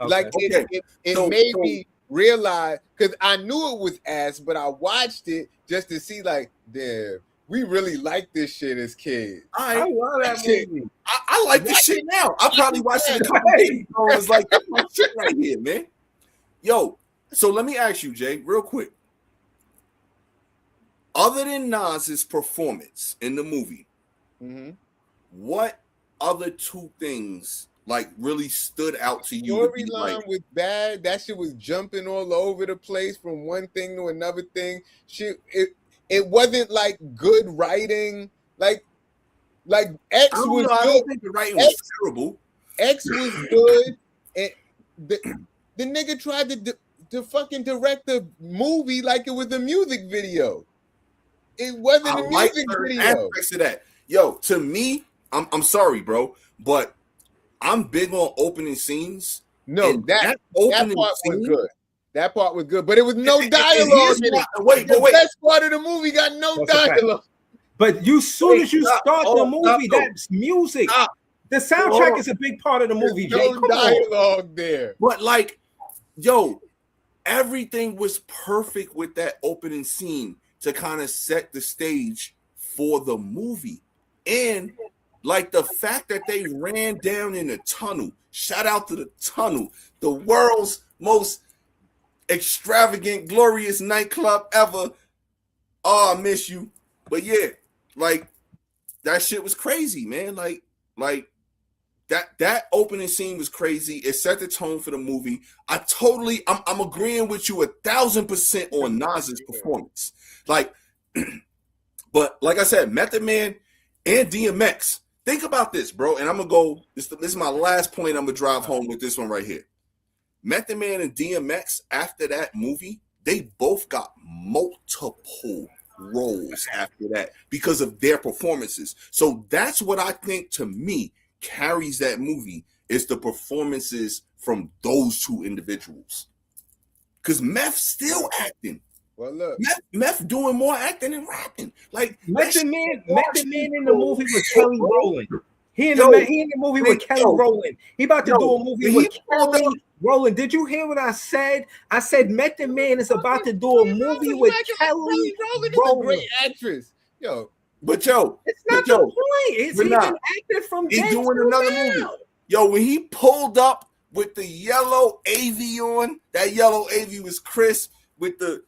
Okay. Like Okay. it made me realize, because I knew it was ass, but I watched it just to see, like, damn, we really like this shit as kids. I love that shit. movie. I like this shit now. I probably watched it a couple days ago. I was like, that's my shit right here, man. Yo, so let me ask you, Jay, real quick. Other than Nas's performance in the movie, what other two things like really stood out to you? Storyline was bad. That shit was jumping all over the place from one thing to another thing. Shit, it wasn't like good writing. Like X was good. I don't think the writing was terrible. X was good, and the nigga tried to fucking direct the movie like it was a music video. It wasn't a music video. Aspects of that. Yo, to me, I'm sorry, bro, but I'm big on opening scenes. No, and that opening part was scene, good. That part was good, but it was no and dialogue here's in it. why- The wait. best part of the movie got no That's a fact. dialogue. But soon as you Stop. start the movie, Stop. that's music. Stop. The Hold soundtrack on. is a big part of the movie, There's Jay. no Come on. dialogue there. But like, yo, everything was perfect with that opening scene to kind of set the stage for the movie. And like the fact that they ran down in a tunnel, shout out to the tunnel, the world's most extravagant, glorious nightclub ever. Oh, I miss you. But yeah, like that shit was crazy, man. Like that opening scene was crazy. It set the tone for the movie. I'm agreeing with you 1,000% on Nas's performance. Like, but like I said, Method Man and DMX. Think about this, bro. And I'm gonna go. This is my last point. I'm gonna drive home with this one right here. Method Man and DMX. After that movie, they both got multiple roles after that because of their performances. So that's what I think, to me, carries that movie is the performances from those two individuals. Because Meth still acting. Well, look, Meth doing more acting than rapping. Like Method Man in the movie with Kelly Rowland. He in the movie with Kelly Rowland. He about to do a movie with Kelly Rowland. Did you hear what I said? I said Method Man is about to do a movie with Kelly Rowland. Is a great actress. Yo, but yo, it's not the point. It's he been acting from he's doing another movie. Yo, when he pulled up with the yellow AV on, that yellow AV was crisp with the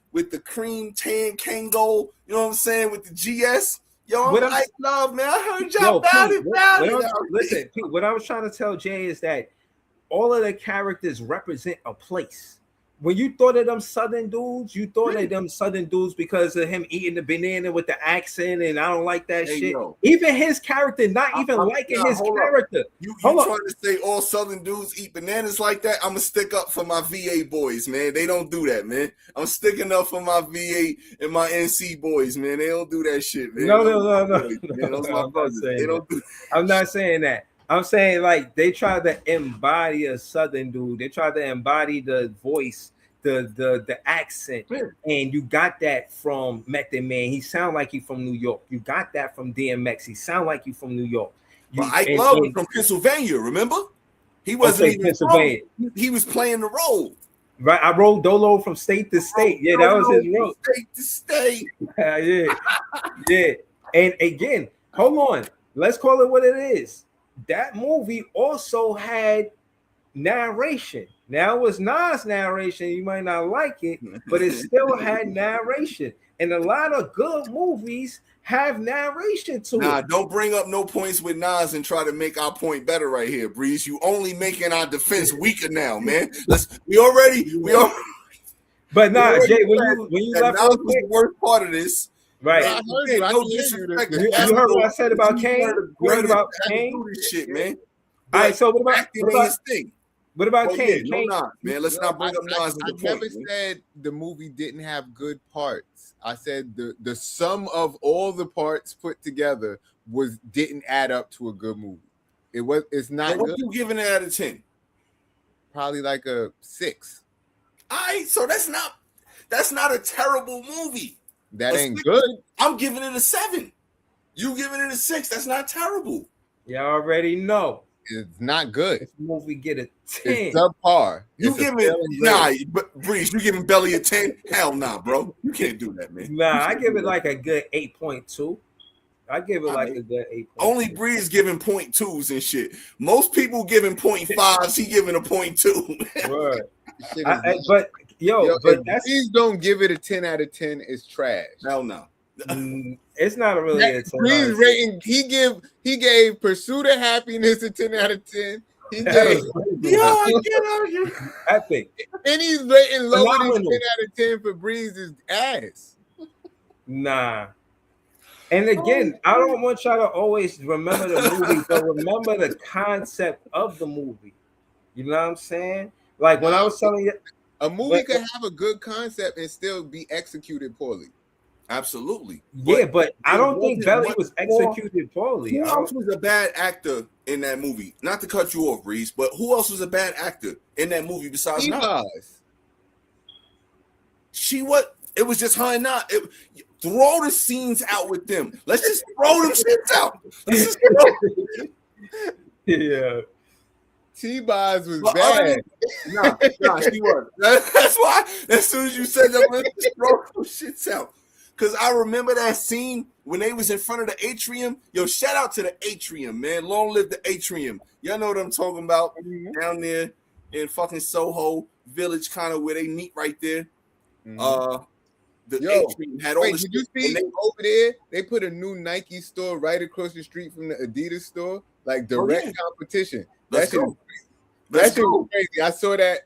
cream tan Kango, you know what I'm saying, with the GS. Yo, I'm like, love, man. I heard y'all about it. Listen, Pete, what I was trying to tell Jay is that all of the characters represent a place. When you thought of them Southern dudes, you thought of them Southern dudes because of him eating the banana with the accent, and I don't like that shit. Yo. Even his character, not even liking his character. You trying to say all Southern dudes eat bananas like that? I'm gonna stick up for my VA boys, man. They don't do that, man. I'm sticking up for my VA and my NC boys, man. They don't do that shit, man. No. Those my brothers. They don't do. I'm not saying that. I'm saying like they try to embody a Southern dude. They try to embody the voice, the accent, and you got that from Method Man. He sound like he from New York. You got that from DMX. He sound like he from New York. Ike Love was from Pennsylvania. Remember, he wasn't even Pennsylvania. He was playing the role. Right, I rolled Dolo from state to state. Yeah, that was his role. State to state. Yeah. And again, hold on. Let's call it what it is. That movie also had narration. Now it was Nas narration. You might not like it, but it still had narration. And a lot of good movies have narration to it. Don't bring up no points with Nas and try to make our point better right here, Breeze. You only making our defense weaker now, man. We already. But Jay, when you left, Nas was the worst part of this. Right. No disrespect. You heard what I said about Kane? You heard about Kane? Shit, man. All right, so what about Kane? Kane? No, man. Let's not bring up Nas. I never said the movie didn't have good parts. I said the sum of all the parts put together didn't add up to a good movie. It's not what good. You giving it out of 10? Probably like a 6. All right, so that's not a terrible movie. That ain't good. I'm giving it a 7. You giving it a 6. That's not terrible. You already know. It's not good. This movie get a 10. It's subpar. You giving but Breeze, you giving Belly a 10? Hell nah, bro. You can't do that, man. Nah, I give it like a good 8.2. I give it like a good 8.2. Only Breeze giving 0.2s and shit. Most people giving 0.5s. He giving a 0.2. Right. But please don't give it a 10 out of 10. It's trash. Hell no. It's not really a 10. Breeze rating. He gave Pursuit of Happiness a 10 out of 10. He gave epic. And he's rating lower than 10 out of 10 for Breeze's ass. Nah. And again, I don't want y'all to always remember the movie, but remember the concept of the movie. You know what I'm saying? Like when I was telling you, a movie could have a good concept and still be executed poorly. Absolutely. But I don't think wasn't Belly much was more- executed poorly. Who else was a bad actor in that movie? Not to cut you off, Reese, but who else was a bad actor in that movie besides Nas? Nas. It was just her and Nas. Throw the scenes out with them. Let's just throw them shits out. Let's just Yeah. T-Boz was But bad. Nah, she was. That's why, as soon as you said that, let's just throw some shits out. Because I remember that scene when they was in front of the atrium. Yo, shout out to the atrium, man. Long live the atrium. Y'all know what I'm talking about. Down there in fucking Soho Village, kind of where they meet right there. The atrium had all the did you see over there? They put a new Nike store right across the street from the Adidas store, like direct competition. That shit was crazy. I saw that.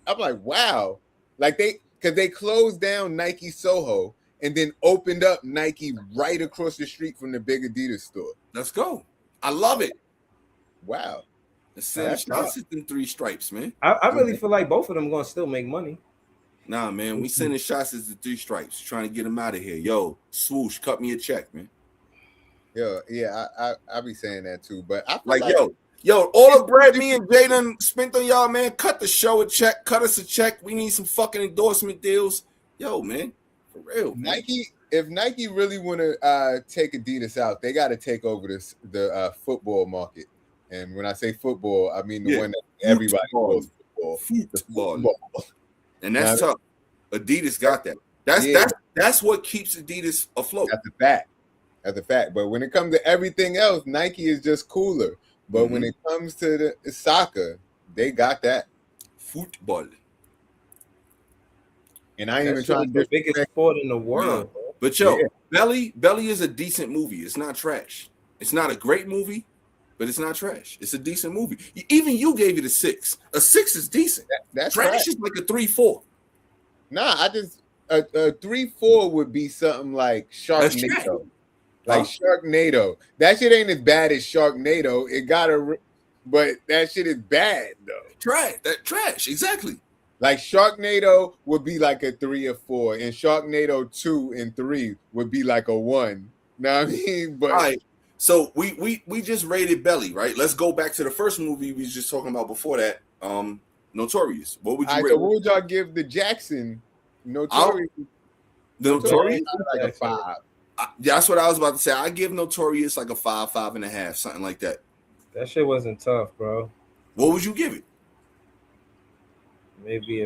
I'm like, wow. Like because they closed down Nike Soho and then opened up Nike right across the street from the big Adidas store. Let's go. I love it. Wow. Shots at them 3 stripes, man. I really feel like both of them gonna still make money. Nah, man, we sending shots as the 3 stripes, trying to get them out of here. Yo, swoosh, cut me a check, man. Yo, yeah, I be saying that too, but I feel like yo, all the bread me and Jaden spent on y'all, man. Cut the show a check, cut us a check. We need some fucking endorsement deals. Yo, man, for real. Nike, if Nike really want to take Adidas out, they got to take over the football market. And when I say football, I mean the one that everybody calls football. And that's tough. Adidas got that. That's what keeps Adidas afloat. That's a fact. But when it comes to everything else, Nike is just cooler. But when it comes to the soccer, they got that football. And I ain't even trying to the biggest sport in the world. But Belly is a decent movie. It's not trash. It's not a great movie, but it's not trash. It's a decent movie. Even you gave it a 6. A 6 is decent. That's trash is like a 3-4. Nah, I just a 3-4 would be something like Sharknado. Like Sharknado. That shit ain't as bad as Sharknado. But that shit is bad though. Trash, exactly. Like Sharknado would be like a 3 or 4, and Sharknado 2 and 3 would be like a 1. Know what I mean? But all right. So we just rated Belly, right? Let's go back to the first movie we was just talking about before that. Notorious. What would you rate? So what would y'all give the Jackson Notorious? Notorious like a 5. That's what I was about to say. I give Notorious like a 5, 5.5, something like that. That shit wasn't tough, bro. What would you give it? Maybe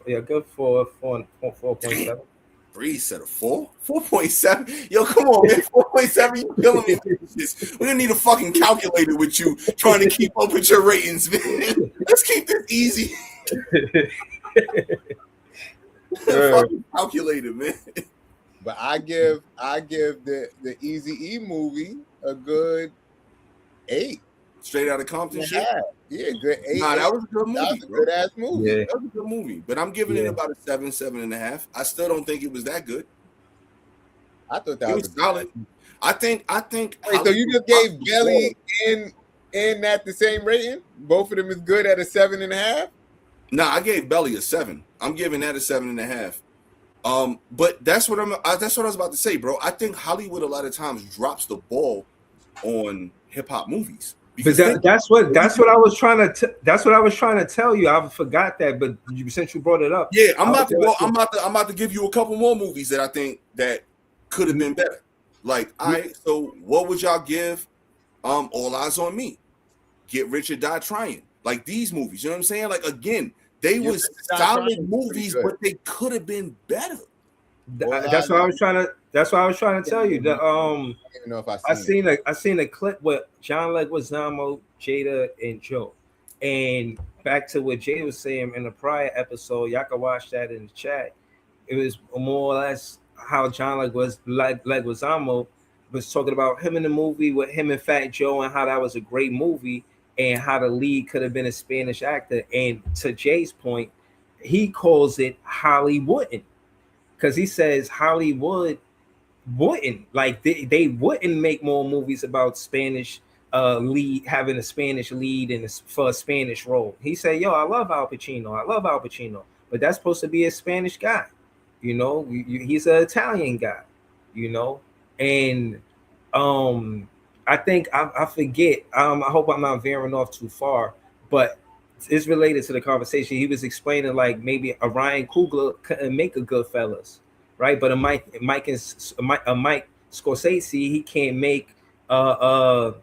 a good 4.7. Breeze said a 4? 4.7? Yo, come on, man. 4.7, you killing me. We're gonna need a fucking calculator with you trying to keep up with your ratings, man. Let's keep this easy. Fucking calculator, man. But I give the Easy E movie a good 8. Straight out of Compton shit? Yeah, good 8. Nah, that was a good movie. That was a good ass movie. Yeah. That was a good movie. But I'm giving it about a 7, 7.5. I still don't think it was that good. I thought that was solid. I think. Wait, so you just gave Belly and that the same rating? Both of them is good at a 7.5? Nah, I gave Belly a 7. I'm giving that a 7.5. But that's what I was about to say, bro. I think Hollywood a lot of times drops the ball on hip hop movies. But that's what I was trying to tell you. I forgot that, but since you brought it up, yeah, I'm about to give you a couple more movies that I think that could have been better. Like, all right, so what would y'all give? All Eyes on Me, Get Rich or Die Trying, like these movies. You know what I'm saying? Like, again, they was solid movies, but they could have been better. That's what I was trying to tell you. I seen a clip with John Leguizamo, Jada, and Joe. And back to what Jada was saying in the prior episode, y'all can watch that in the chat. It was more or less how John Leguizamo was talking about him in the movie with him and Fat Joe and how that was a great movie and how the lead could have been a Spanish actor. And to Jay's point, he calls it Hollywood. Because he says Hollywood wouldn't, like they wouldn't make more movies about Spanish lead, having a Spanish lead and for a Spanish role. He said, yo, I love Al Pacino, but that's supposed to be a Spanish guy. You know, he's an Italian guy. And I think I forget. I hope I'm not veering off too far, but it's related to the conversation. He was explaining like maybe a Ryan Coogler couldn't make a Goodfellas, right? But a Mike Scorsese, he can't make Here's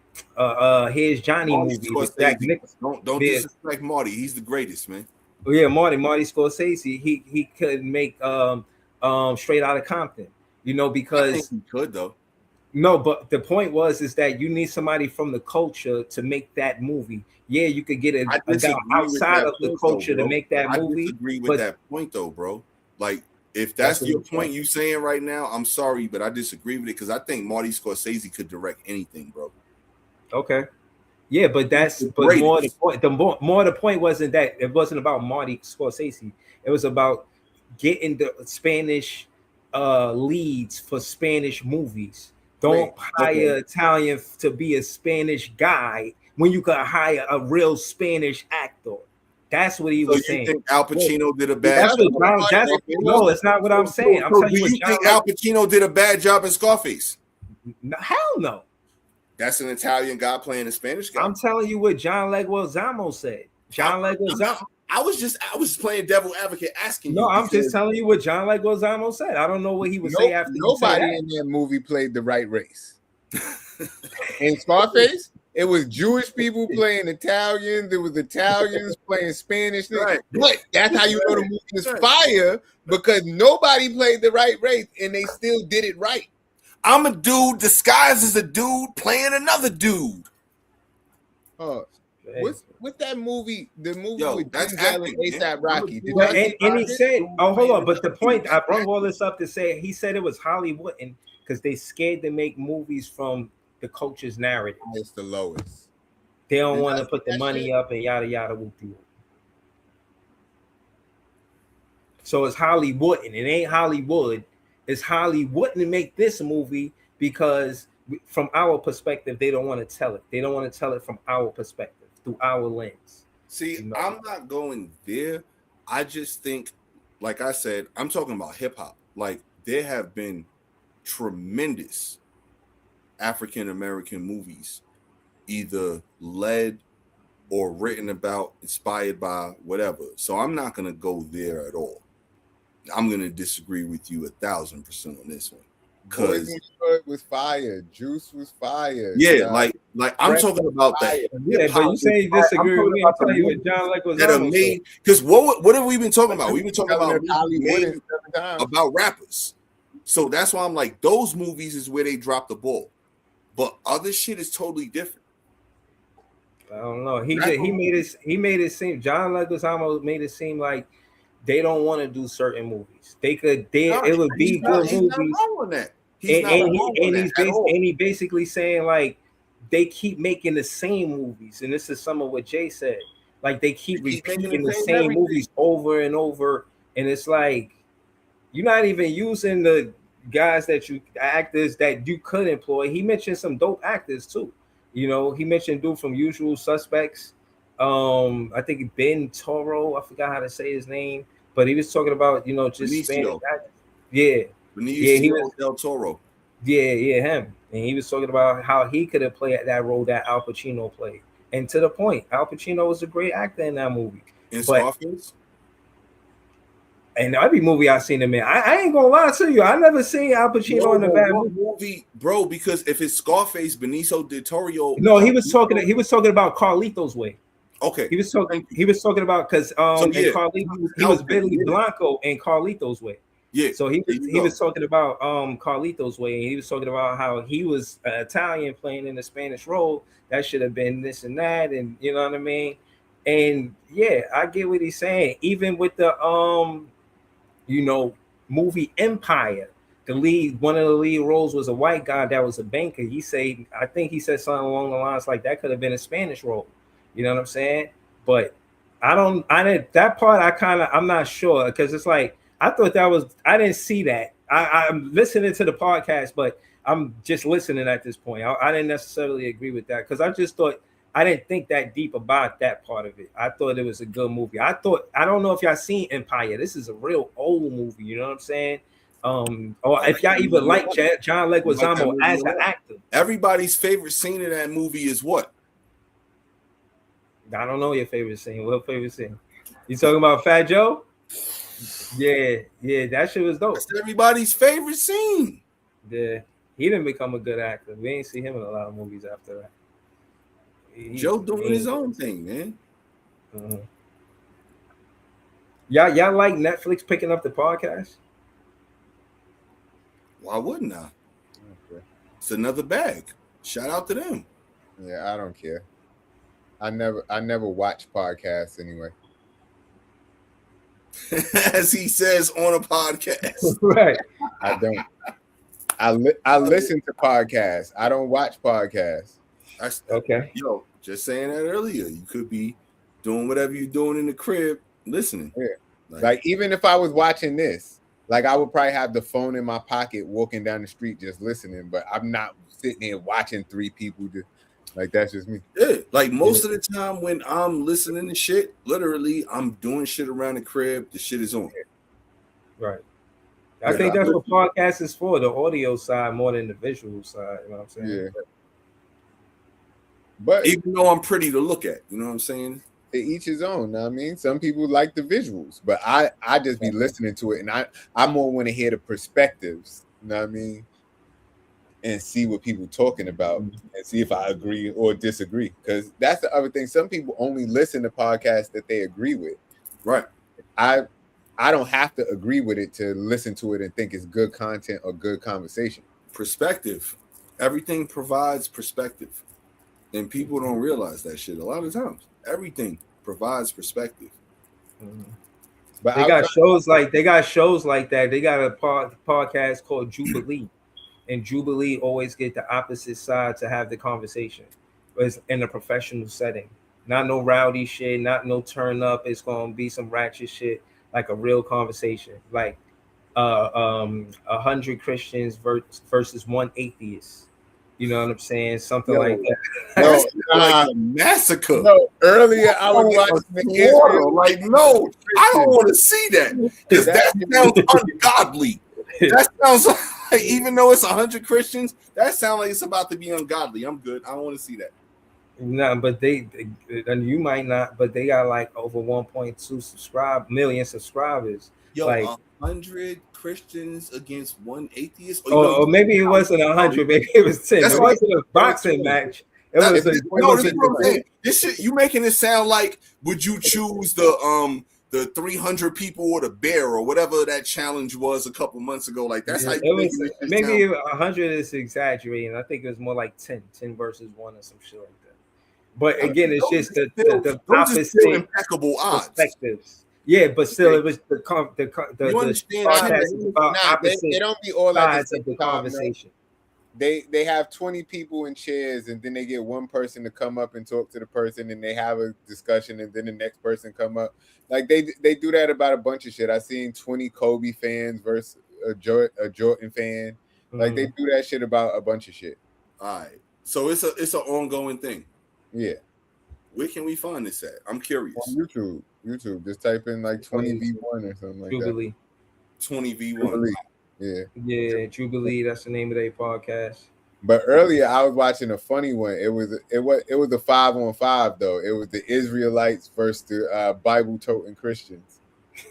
Johnny Marty movie with Jack Scorsese. Nicholson. Don't Yeah, disrespect Marty. He's the greatest, man. yeah, Marty Scorsese. He couldn't make Straight Outta Compton, I think because he could though. no, but the point was is that you need somebody from the culture to make that movie. Yeah, you could get I a guy disagree with outside that of the point, though, culture to bro. make that I movie, disagree with but that point, though, bro. Like, if that's that's what your he point said. you saying right now, I'm sorry, but I disagree with it because I think Marty Scorsese could direct anything, bro. Okay. Yeah, but He's that's the but more the greatest. point. The more the point wasn't that it wasn't about Marty Scorsese. It was about getting the Spanish leads for Spanish movies. Wait, Don't Okay. hire Italian to be a Spanish guy when you could hire a real Spanish actor. That's what he So was you saying. think Al wait. Pacino did a Is bad That's that what job? what John. Marty That's Scorsese? no, it's not what I'm saying. I'm So telling do you what you John think Leg. Al Pacino did a bad job in Scarface? No, hell no. That's an Italian guy playing a Spanish guy. I'm telling you what John Leguizamo said. John Leguizamo. I was playing devil advocate asking No, you I'm just because telling you what John Leguizamo said. I don't know what he would say after you say Nobody that. in that movie played the right race. In Scarface, it was Jewish people playing Italians. There was Italians playing Spanish. Right. But that's how you know the Right. movie is Right. fire, because nobody played the right race and they still did it right. I'm a dude disguised as a dude playing another dude. What's that movie? The movie Yo, with that's Denzel and acting, man. ASAP Rocky. Did But y'all and, see and he Rocket? said, oh, hold on. But the point, I That's brought all this up to say, he said it was Hollywood, and because they scared to make movies from the culture's narrative. It's the lowest. They don't Did want y'all to put see the that money shit? up and yada yada whoop de whoop. So it's Hollywood, and it ain't Hollywood. It's Hollywood to make this movie because from our perspective, they don't want to tell it. They don't want to tell it from our perspective through our lens. See, You know? I'm not going there. I just think, like I said, I'm talking about hip hop. Like, there have been tremendous African American movies, either led or written about, inspired by, whatever. So I'm not going to go there at all. I'm going to disagree with you 1,000% on this one. Boys Because and Short was fire. Juice was fire. yeah, like I'm Frank talking about fire. that. Yeah, but you say you disagree with me. I'm telling you what John That are Leguizamo said. made, because what have we been talking about? We've been talking Telling about us Hollywood movies and 7 times. about rappers. So that's why I'm like, those movies is where they drop the ball. But other shit is totally different. I don't know. He made it seem John Leguizamo made it seem like they don't want to do certain movies. It would be good He's not movies. wrong on that. He's not wrong on that at all. And he basically saying like they keep making the same movies, and this is some of what Jay said. Like they keep repeating the same everything. movies over and over, and it's like you're not even using the guys actors that you could employ. He mentioned some dope actors too. He mentioned dude from Usual Suspects. I think Ben Toro. I forgot how to say his name, but he was talking about just Benicio. Spanish actors. Yeah. Benicio he was del Toro. Yeah, him. And he was talking about how he could have played that role that Al Pacino played. And to the point, Al Pacino was a great actor in that movie. In Scarface? And every movie I've seen him in, I ain't gonna lie to you, I never seen Al Pacino in a bad movie, bro. Because if it's Scarface, Benicio del Toro. No, he was talking about Carlito's Way. Okay, he was talking about because he was Billy Blanco in Carlito's Way. Yeah. So he was talking about Carlito's Way, and he was talking about how he was Italian playing in a Spanish role. That should have been this and that, and you know what I mean. And yeah, I get what he's saying. Even with the movie Empire, one of the lead roles was a white guy that was a banker. I think he said something along the lines like that could have been a Spanish role. You know what I'm saying? But that part I'm not sure, because it's like I didn't see that. I'm listening to the podcast, but I'm just listening at this point. I didn't necessarily agree with that, because I didn't think that deep about that part of it. I thought it was a good movie. I don't know if y'all seen Empire. This is a real old movie. You know what I'm saying? Or if y'all even like John Leguizamo movie as a an lot. actor. Everybody's favorite scene in that movie is what? I don't know your favorite scene. What favorite scene? You talking about Fat Joe? Yeah, that shit was dope. That's everybody's favorite scene. Yeah, he didn't become a good actor. We ain't see him in a lot of movies after that. Joe doing his own thing, man. Mhm. Y'all like Netflix picking up the podcast? Why wouldn't I? Okay. It's another bag. Shout out to them. Yeah, I don't care. I never watch podcasts anyway. As he says on a podcast. Right. I don't. I listen to podcasts. I don't watch podcasts. Okay. Yo, just saying that earlier. You could be doing whatever you're doing in the crib, listening. Yeah. Like even if I was watching this, like I would probably have the phone in my pocket, walking down the street, just listening. But I'm not sitting there watching three people. Like that's just me. Yeah, like most of the time when I'm listening to shit, literally I'm doing shit around the crib. The shit is on. Right. I think that's what podcast is for, the audio side more than the visual side. You know what I'm saying? Yeah. But even though I'm pretty to look at, you know what I'm saying? To each his own. Know what I mean, some people like the visuals, but I just be listening to it, and I more want to hear the perspectives. You know what I mean? And see what people talking about, and see if I agree or disagree. Because that's the other thing. Some people only listen to podcasts that they agree with. Right. I don't have to agree with it to listen to it and think it's good content or good conversation. Perspective. Everything provides perspective. And people don't realize that shit a lot of times. Everything provides perspective. Mm-hmm. But they got shows like that. They got a podcast called Jubilee, and Jubilee always get the opposite side to have the conversation, but it's in a professional setting. Not no rowdy shit, not no turn up. It's gonna be some ratchet shit, like a real conversation, like 100 Christians versus one atheist. You know what I'm saying? Something like that. No, like a massacre. No, earlier I was watching the Israel. Like, no, I don't want to see that. Because that sounds ungodly. That sounds like, even though it's 100 Christians, that sounds like it's about to be ungodly. I'm good. I don't want to see that. No, but and you might not, but they got like over 1.2 million subscribers. Yo, like 100 Christians against one atheist? Or maybe it wasn't 100, maybe it was 10. It wasn't a boxing match. It was this is what I'm saying. This shit, you making it sound like, would you choose the 300 people or the bear or whatever that challenge was a couple months ago? Like that's how you it was, maybe 100 is exaggerating. I think it was more like 10 versus 1 or some shit like that. But again, it's just the opposite impeccable odds. Perspectives. Yeah, but still, it was the they don't be all sides of the conversation. They have 20 people in chairs, and then they get one person to come up and talk to the person, and they have a discussion, and then the next person come up. Like they do that about a bunch of shit. I seen 20 Kobe fans versus a Jordan fan. Like they do that shit about a bunch of shit. All right, so it's an ongoing thing. Yeah. Where can we find this at? I'm curious. On YouTube. Just type in like 20v1 or something like Jubilee. that. 20v1. Yeah, Jubilee. That's the name of their podcast. But earlier I was watching a funny one. It was a 5-on-5 though. It was the Israelites versus the Bible toting Christians.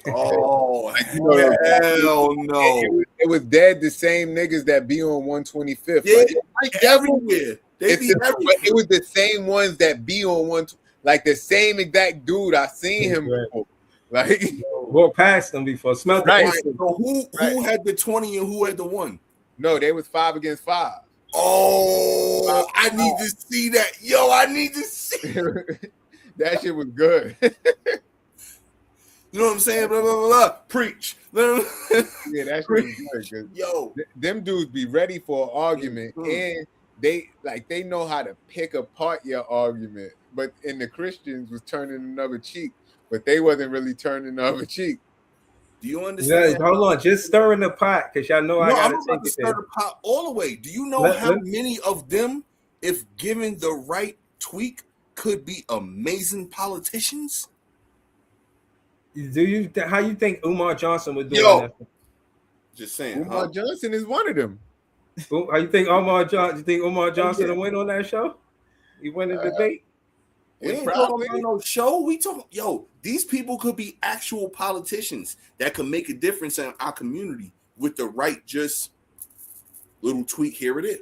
Oh, hell no! It was dead the same niggas that be on 125th. Yeah, like everywhere. It was the same ones that be on one, like the same exact dude. I seen him before. Like walked past them before. Smelled right. So who had the 20 and who had the 1? No, they was 5 against 5. Oh, I need to see that. Yo, I need to see that shit was good. You know what I'm saying? Blah, blah, blah, blah. Preach. Yeah, that shit was good. Yo, them dudes be ready for an argument, and they know how to pick apart your argument. But and the Christians was turning another cheek, but they wasn't really turning the other cheek. Do you understand? Yeah, hold on, just stir in the pot because y'all know I gotta take it stir the pot all the way. Do you know how many of them, if given the right tweak, could be amazing politicians? How you think Umar Johnson would do that? Just saying, Umar Johnson is one of them. How you think Omar Johnson? You think Omar Johnson yeah. will win on that show? He win the debate? We ain't Probably. talking about no show. We talking, yo, these people could be actual politicians that could make a difference in our community with the right just little tweak here it is.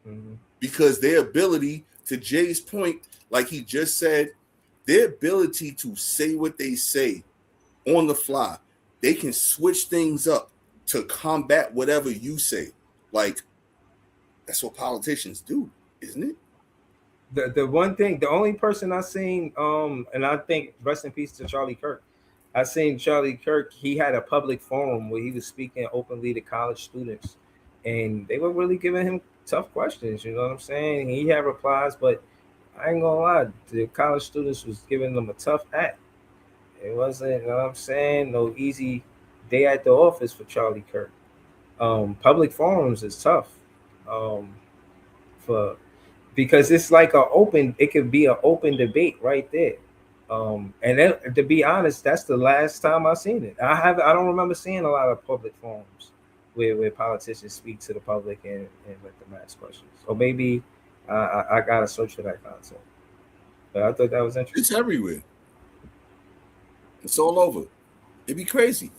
Mm-hmm. Because their ability, to Jay's point, like he just said, their ability to say what they say on the fly, they can switch things up to combat whatever you say. Like, that's what politicians do, isn't it? The one thing, the only person I seen, and I think rest in peace to Charlie Kirk. I seen Charlie Kirk. He had a public forum where he was speaking openly to college students, and they were really giving him tough questions. You know what I'm saying? He had replies, but I ain't gonna lie, the college students was giving them a tough act. It wasn't, you know what I'm saying, no easy day at the office for Charlie Kirk. Public forums is tough. For because it's like it could be an open debate right there. And then, to be honest, that's the last time I seen it. I don't remember seeing a lot of public forums where politicians speak to the public and let them ask questions. Or maybe I gotta search for that concept. But I thought that was interesting. It's everywhere. It's all over. It'd be crazy.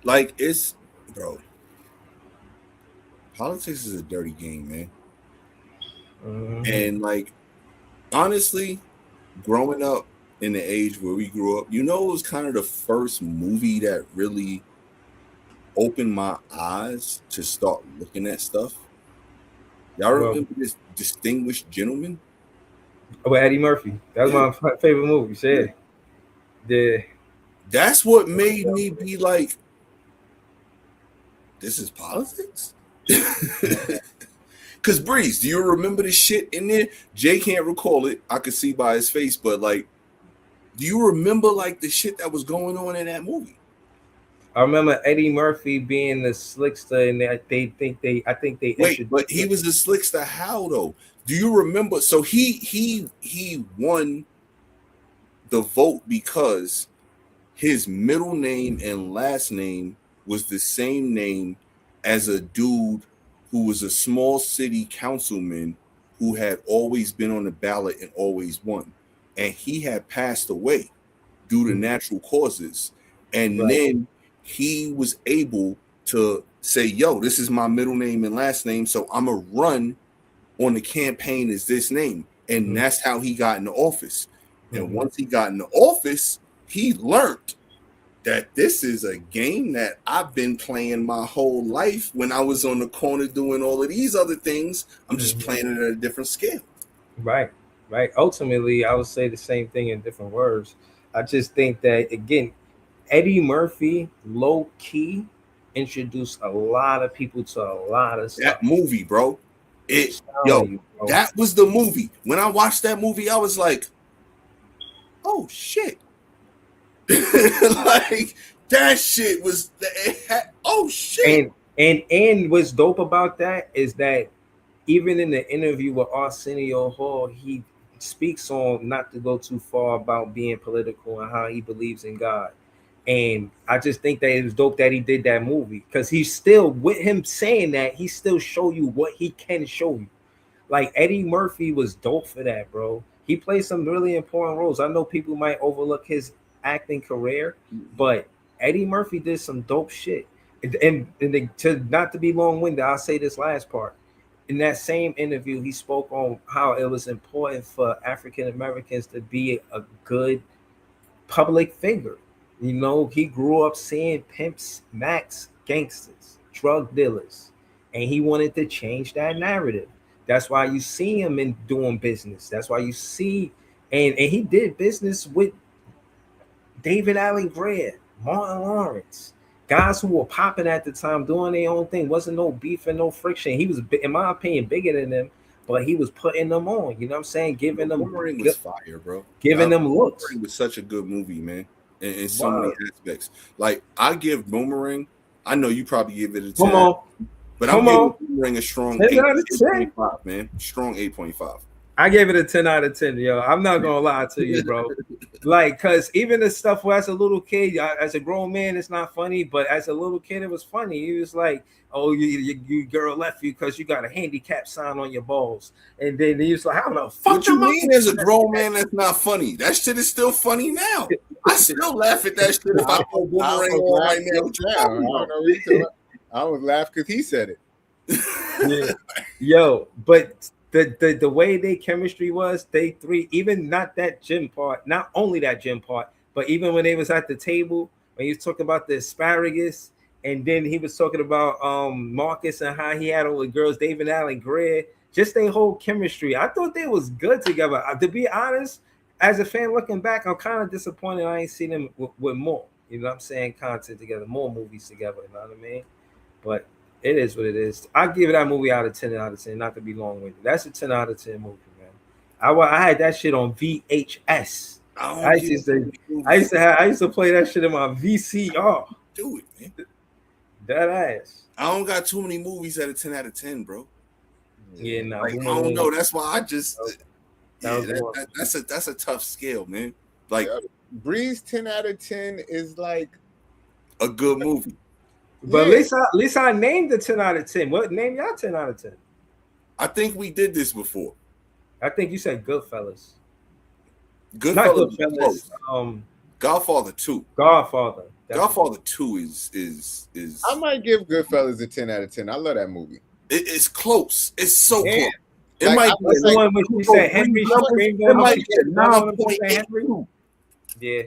Like, it's, bro, politics is a dirty game, man. Mm-hmm. And like, honestly, growing up in the age where we grew up, it was kind of the first movie that really opened my eyes to start looking at stuff. Y'all remember this Distinguished Gentleman? With Eddie Murphy. That was my favorite movie. Yeah. That's what made me be like, this is politics? Because Breeze, do you remember the shit in there? Jay can't recall it. I could see by his face, but like, do you remember like the shit that was going on in that movie? I remember Eddie Murphy being the slickster, and I think they wait, but he was the slickster. How though? Do you remember? So he won the vote because his middle name and last name was the same name as a dude who was a small city councilman who had always been on the ballot and always won. And he had passed away due to natural causes. And then he was able to say, yo, this is my middle name and last name, so I'm going to run on the campaign as this name. And that's how he got into office. And once he got into office, he learned that this is a game that I've been playing my whole life. When I was on the corner doing all of these other things, I'm just playing it at a different scale. Right. Ultimately, I would say the same thing in different words. I just think that, again, Eddie Murphy, low key, introduced a lot of people to a lot of stuff. That movie, bro. That was the movie. When I watched that movie, I was like, oh shit. Like, that shit was oh shit. And what's dope about that is that even in the interview with Arsenio Hall, he speaks on, not to go too far, about being political and how he believes in God. And I just think that it was dope that he did that movie, because he's still, with him saying that, he still show you what he can show you. Like, Eddie Murphy was dope for that, bro. He played some really important roles. I know people might overlook his acting career, but Eddie Murphy did some dope shit. And to not to be long-winded, I'll say this last part. In that same interview, he spoke on how it was important for African Americans to be a good public figure. You know, he grew up seeing pimps, max, gangsters, drug dealers, and he wanted to change that narrative. That's why you see him in doing business. That's why you see, and he did business with David Allen Greer, Martin Lawrence, guys who were popping at the time, doing their own thing. Wasn't no beef and no friction. He was, in my opinion, bigger than them, but he was putting them on. You know what I'm saying? Giving them, Boomerang was fire, bro. Giving them looks. Boomerang was such a good movie, man, in so many aspects. Like, I give Boomerang, I know you probably give it a 10. But I'm giving Boomerang a strong 8.5, man. Strong 8.5. I gave it a 10 out of 10, yo. I'm not gonna lie to you, bro. Like, cause even the stuff where as a little kid, as a grown man, it's not funny, but as a little kid, it was funny. He was like, "Oh, you girl left you because you got a handicap sign on your balls," and then he was like, "How the fuck What you am I?" mean as a grown man that's not funny? That shit is still funny now. I still laugh at that shit if I put boomerang almost on laughed right now. just now. I don't know what you talking about. I almost laughed because he said it. Yeah. Yo, but the way they chemistry was, they three, even not that gym part, not only that gym part, but even when they was at the table, when he was talking about the asparagus, and then he was talking about Marcus and how he had all the girls, David Allen Greer, just their whole chemistry. I thought they was good together. To be honest, as a fan looking back, I'm kind of disappointed I ain't seen them with more. You know what I'm saying? Content together, more movies together. You know what I mean? But it is what it is. I give that movie out of 10 out of 10, not to be long winded. That's a 10 out of 10 movie, man. I had that shit on VHS. I used to play that shit in my VCR. Do it, man. That ass. I don't got too many movies at a 10 out of 10, bro. Yeah, nah, like, I don't know. That's why I just that's a tough scale, man. Like Breeze 10 out of 10 is like a good movie. But at least I named the 10 out of 10. What name y'all 10 out of 10? I think we did this before. I think you said Goodfellas. Not Goodfellas. Godfather 2. Godfather 2 is I might give Goodfellas a 10 out of 10. I love that movie. It's close. It's so close. It like, might be the one when you say Henry. It might be Henry. Yeah.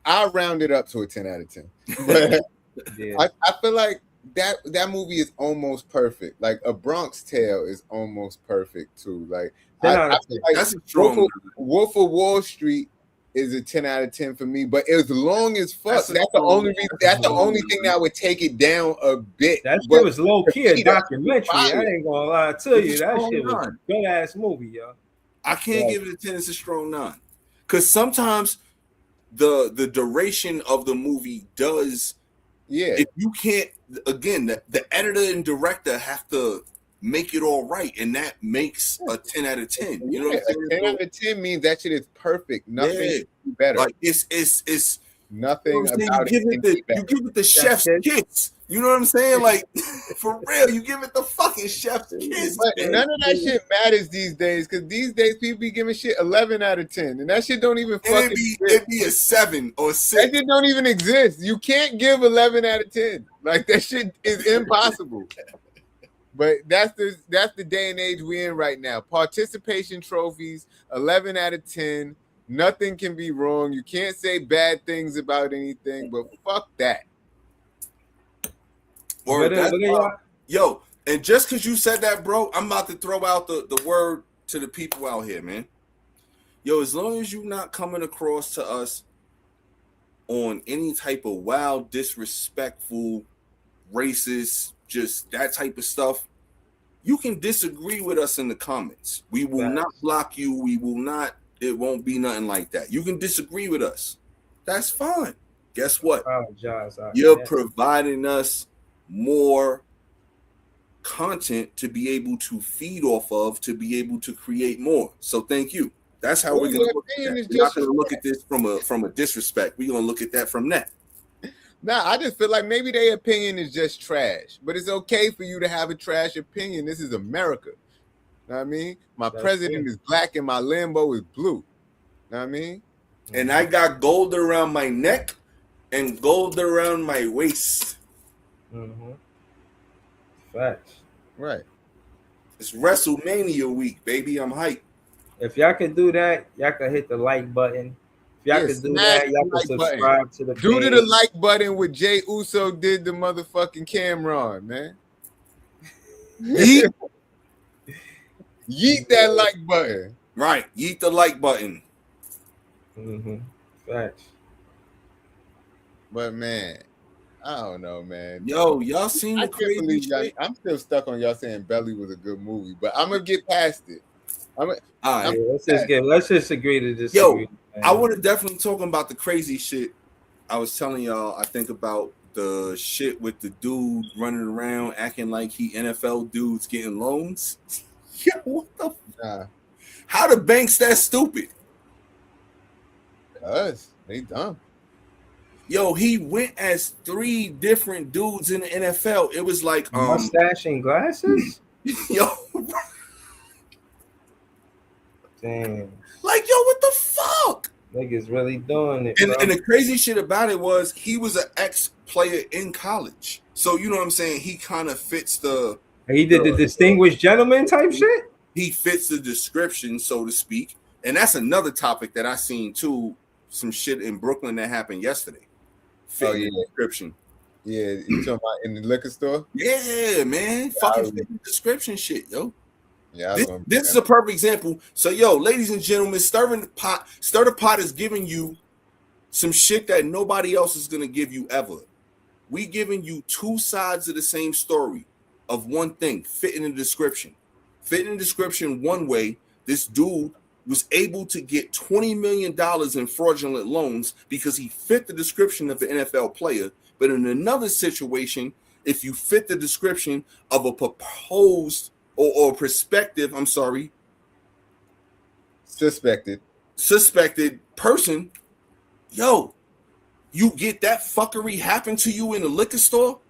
I'll round it up to a 10 out of 10. But yeah. I feel like that movie is almost perfect. Like A Bronx Tale is almost perfect too. Like I feel like that's a strong Wolf of Wall Street is a 10 out of 10 for me, but it's long as fuck. That's the only reason, that's the only thing that would take it down a bit. That shit was low key a documentary. I ain't gonna lie to you. That shit was a good ass movie, yo. I can't give it a 10. It's a strong 9. Because sometimes the duration of the movie does. Yeah. If you can't, again, the editor and director have to make it all right, and that makes a 10 out of 10. You know what I'm saying? 10 out of 10 means that shit is perfect. Nothing better. Like it's nothing about you give it the chef's kiss. You know what I'm saying? Like for real, you give it the fucking chef's kiss. But none of that shit matters these days, because these days people be giving shit 11 out of 10, and that shit don't even fucking exist. It'd be a 7 or 6. That shit don't even exist. You can't give 11 out of 10. Like that shit is impossible. But that's the day and age we're in right now. Participation trophies, 11 out of 10. Nothing can be wrong. You can't say bad things about anything, but fuck that. Yo, and just because you said that, bro, I'm about to throw out the word to the people out here, man. Yo, as long as you're not coming across to us on any type of wild, disrespectful, racist, just that type of stuff, you can disagree with us in the comments. We will not block you. We will not. It won't be nothing like that. You can disagree with us. That's fine. Guess what? You're providing us more content to be able to feed off of, to be able to create more. So thank you. That's how we're going to look at it. We're not going to look at this from a disrespect. We're going to look at that from that. Nah, I just feel like maybe their opinion is just trash, but it's okay for you to have a trash opinion. This is America. Know what I mean? My president is black and my Lambo is blue. Know what I mean? And I got gold around my neck and gold around my waist. Mm-hmm. Facts. Right. It's WrestleMania week, baby. I'm hyped. If y'all can do that, y'all can hit the like button. If y'all can do that, y'all can subscribe to the page. Do to the like button what Jay Uso did to motherfucking Cameron, man. Yeet. Yeet that like button. Right. Yeet the like button. Mm-hmm. Facts. But man, I don't know, man. Yo, y'all seen the crazy shit? I'm still stuck on y'all saying Belly was a good movie, but I'm gonna get past it. All right, let's just agree to disagree. Yo, man. I want to definitely talk about the crazy shit. I was telling y'all, I think about the shit with the dude running around acting like he NFL dudes getting loans. Yo, what the? How the banks that stupid? Us, they dumb. Yo, he went as 3 different dudes in the NFL. It was like Mustache and glasses. yo, Damn, like yo, what the fuck? niggas really doing it, And, bro. and the crazy shit about it was he was an ex-player in college. So you know what I'm saying? He kind of fits the He did the distinguished gentleman type shit. he fits the description, so to speak. And that's another topic that I seen too. Some shit in Brooklyn that happened yesterday. Fitting the description. Yeah, you talking about in the liquor store? Yeah, man. Fucking fitting the description shit, yo. Yeah, This is a perfect example. So, yo, ladies and gentlemen, Stir the Pot is giving you some shit that nobody else is gonna give you ever. We giving you 2 sides of the same story of one thing, fitting the description. Fitting the description one way, this dude was able to get $20 million in fraudulent loans because he fit the description of an NFL player. But in another situation, if you fit the description of a proposed or prospective, suspected person, yo, you get that fuckery happen to you in the liquor store,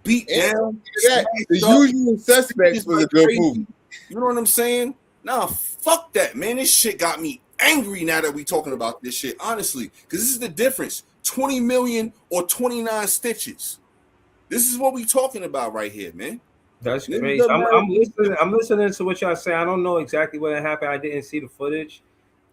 beat down. The Usual Suspects was a good movie. You know what I'm saying? Nah, fuck that, man. This shit got me angry now that we talking about this shit, honestly. Because this is the difference. 20 million or 29 stitches. This is what we talking about right here, man. That's crazy. I'm listening to what y'all say. I don't know exactly what happened. I didn't see the footage.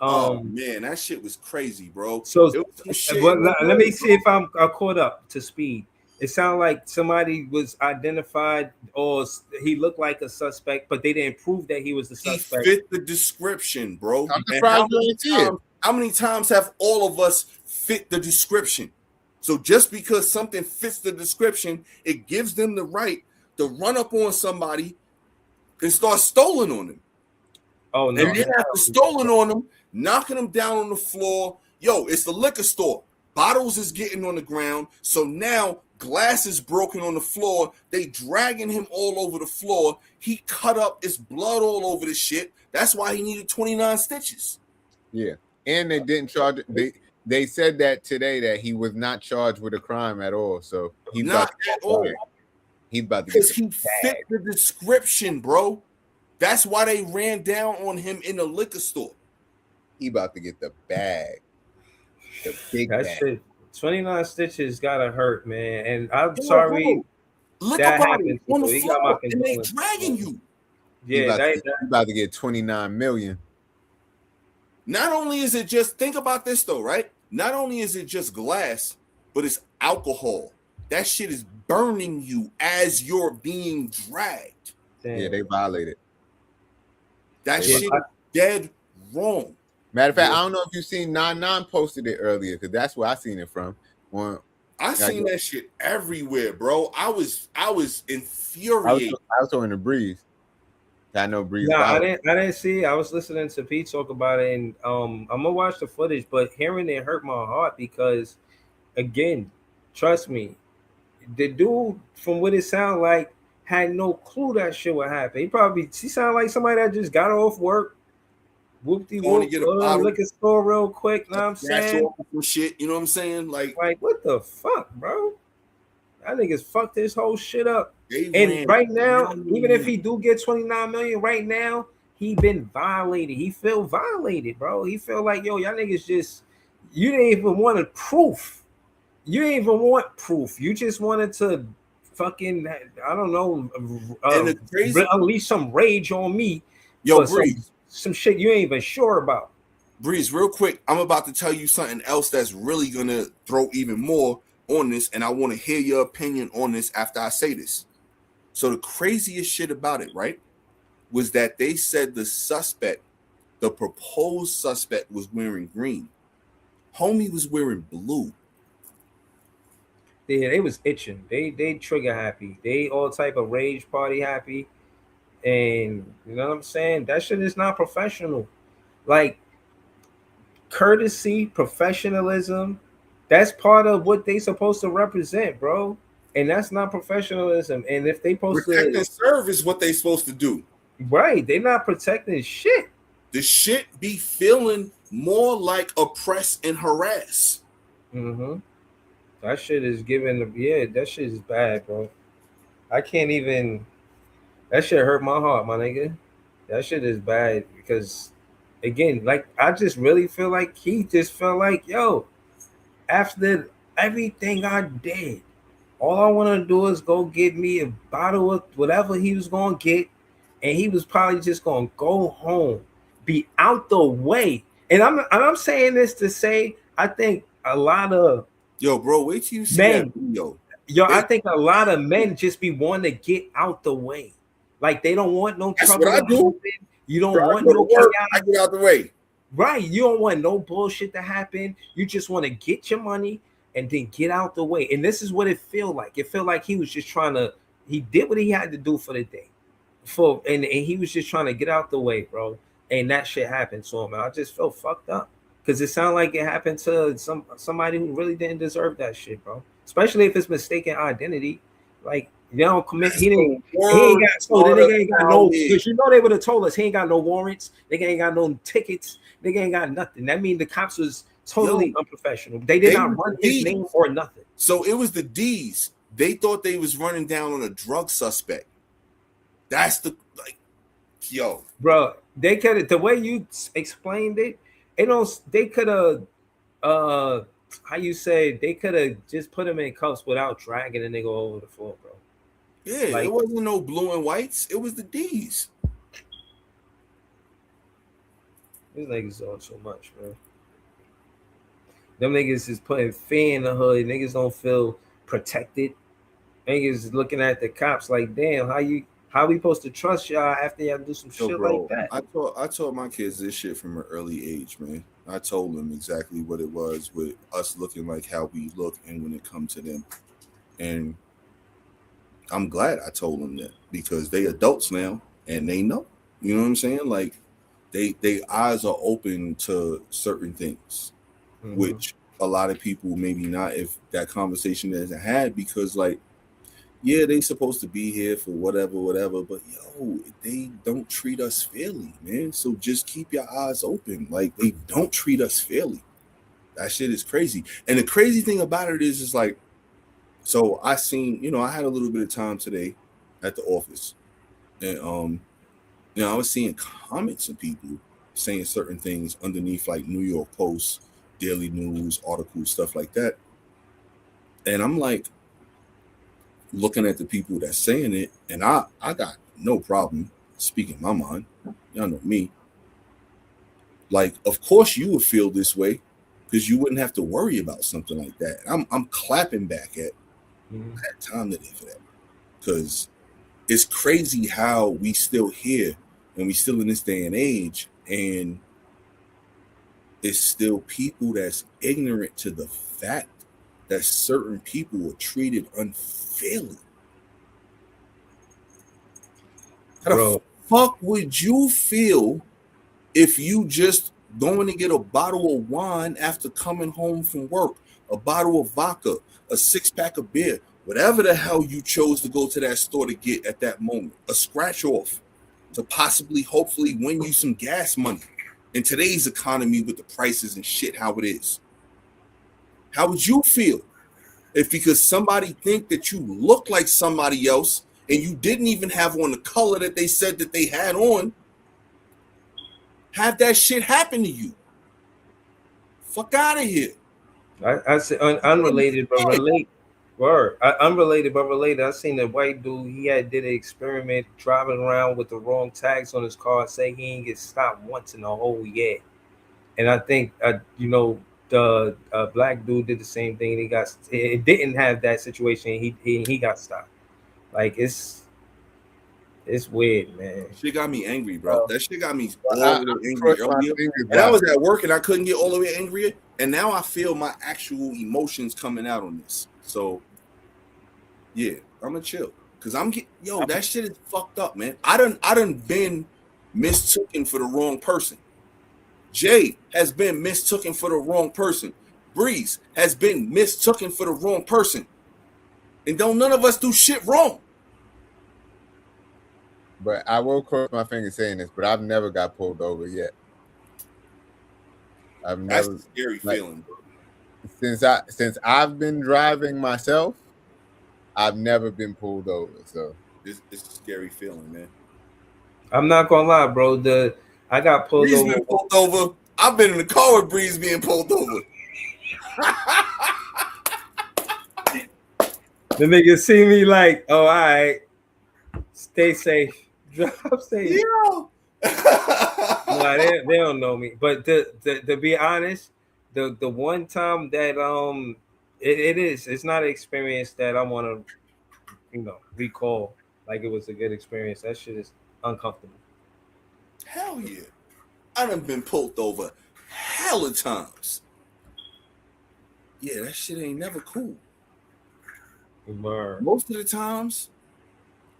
Oh man, that shit was crazy, bro. So let me see if I'm caught up to speed. It sounded like somebody was identified or he looked like a suspect, but they didn't prove that he was the suspect. He fit the description, bro. I'm surprised how many times have all of us fit the description? So just because something fits the description, it gives them the right to run up on somebody and start stoling on them. Oh no! And then after stoling on them, knocking them down on the floor. Yo, it's the liquor store. Bottles is getting on the ground. So now glass is broken on the floor. They dragging him all over the floor. He cut up. It's blood all over the shit. That's why he needed 29 stitches. Yeah. And they didn't charge they said that today that he was not charged with a crime at all. So he's not at all. He's about to because he fit the description, bro. That's why they ran down on him in the liquor store. He about to get the bag. The big bag. Shit, 29 stitches gotta hurt, man. And I'm sorry. Look that happened. On the floor, and they dragging you. Yeah, he about to get 29 million. Not only is it just, think about this though, right? Not only is it just glass, but it's alcohol. That shit is burning you as you're being dragged. Damn. Yeah, they violated. That shit is dead wrong. Matter of fact, I don't know if you seen 99 posted it earlier, because that's where I seen it from. I seen that shit everywhere, bro. I was infuriated. I was talking to Breeze. I know Breeze. No, I didn't see. I was listening to Pete talk about it, and I'm gonna watch the footage. But hearing it hurt my heart because, again, trust me, the dude, from what it sounded like, had no clue that shit would happen. He sounded like somebody that just got off work, whoop-de-whoop, liquor store real quick. Know what I'm saying? Shit, you know what I'm saying? Like what the fuck, bro? That nigga's fucked this whole shit up. And right now, even if he do get 29 million right now, he been violated. He feel violated, bro. He feel like, yo, y'all niggas just, you didn't even want proof. You didn't even want proof. You just wanted to fucking, I don't know, unleash some rage on me. Yo, Breeze. Some shit you ain't even sure about. Breeze, real quick, I'm about to tell you something else that's really going to throw even more on this, and I want to hear your opinion on this after I say this. So the craziest shit about it, right, was that they said the proposed suspect was wearing green. Homie was wearing blue. Yeah, they was itching. They trigger happy. They all type of rage party happy. And you know what I'm saying? That shit is not professional. Like, courtesy, professionalism, that's part of what they supposed to represent, bro. And that's not professionalism. And if they supposed protect and serve is what they supposed to do. Right. They're not protecting shit. the shit be feeling more like oppress and harass. Mm-hmm. That shit is giving. Yeah, that shit is bad, bro. I can't even. That shit hurt my heart, my nigga. That shit is bad because, again, like I just really feel like he just felt like, yo, after everything I did, all I want to do is go get me a bottle of whatever he was gonna get, and he was probably just gonna go home, be out the way. And I'm saying this to say I think a lot of Yo, bro, wait till you see that men, video. yo, I Wait, think a lot of men just be wanting to get out the way. Like they don't want no that's what trouble I to do. happen. You don't Bro, I want go no to work, I chaos. get out the way. Right. You don't want no bullshit to happen. You just want to get your money and then get out the way. And this is what it feel like. It felt like he was just trying to, he did what he had to do for the day. And he was just trying to get out the way, bro. And that shit happened to him. And I just felt fucked up. Because it sounded like it happened to somebody who really didn't deserve that shit, bro. Especially if it's mistaken identity. Like, you don't commit. That's the He ain't worst got, so the part nigga ain't got no, about it. because you know they would have told us he ain't got no warrants, nigga ain't got no tickets, nigga ain't got nothing. That means the cops was totally unprofessional. They did not run his name or nothing. So it was the D's. They thought they was running down on a drug suspect. That's the like, yo, Bro, they could have, the way you explained it, they could have how you say, they could have just put him in cuffs without dragging the nigga over the floor, bro. yeah, Like, it wasn't no blue and whites. It was the D's. these niggas all so much, man. Them niggas is putting fear in the hood. Niggas don't feel protected. Niggas looking at the cops like, damn, how we supposed to trust y'all after y'all do some shit like that? I taught my kids this shit from an early age, man. I told them exactly what it was with us looking like how we look and when it comes to them. And I'm glad I told them that because they adults now and they know. You know what I'm saying? Like they eyes are open to certain things, which a lot of people maybe not if that conversation isn't had because like yeah, they supposed to be here for whatever, but yo, they don't treat us fairly, man. So just keep your eyes open. Like they don't treat us fairly. That shit is crazy. And the crazy thing about it is like, so I seen, I had a little bit of time today at the office, and I was seeing comments of people saying certain things underneath like New York Post, Daily News, articles, stuff like that, and I'm like, looking at the people that's saying it, and I got no problem speaking my mind. Y'all know me. Like, of course you would feel this way because you wouldn't have to worry about something like that. I'm clapping back at that time today for that because it's crazy how we still here and we still in this day and age, and it's still people that's ignorant to the fact that certain people were treated unfairly. How the fuck would you feel if you just going to get a bottle of wine after coming home from work, a bottle of vodka, a 6-pack of beer, whatever the hell you chose to go to that store to get at that moment, a scratch off to possibly, hopefully win you some gas money in today's economy with the prices and shit, how it is. How would you feel if because somebody think that you look like somebody else and you didn't even have on the color that they said that they had on, have that shit happen to you? Fuck out of here. I said unrelated but relate. Word. Unrelated but related. I seen a white dude. He did an experiment driving around with the wrong tags on his car, saying he didn't get stopped once in a whole year. And I think the black dude did the same thing. It didn't have that situation. He got stopped. Like it's weird, man. Shit got me angry, bro. That shit got me all the way angry earlier. And I was at work and I couldn't get all the way angrier. And now I feel my actual emotions coming out on this. So yeah, I'm gonna chill. Cause that shit is fucked up, man. I done been mistaken for the wrong person. Jay has been mistaken for the wrong person. Breeze has been mistaken for the wrong person. And don't none of us do shit wrong. But I will cross my fingers saying this, but I've never got pulled over yet. I've That's never a scary like feeling, bro. since I've been driving myself, I've never been pulled over. So It's a scary feeling, man. I'm not gonna lie, bro. I got pulled Breeze over. been pulled over. I've been in the car with Breeze being pulled over. The niggas see me like, oh, all right, stay safe, drive safe. Yo. Nah, they don't know me. But to be honest, the one time that it's not an experience that I want to recall like it was a good experience. That shit is uncomfortable. Hell yeah. I done been pulled over hella times. Yeah, that shit ain't never cool. Word. Most of the times,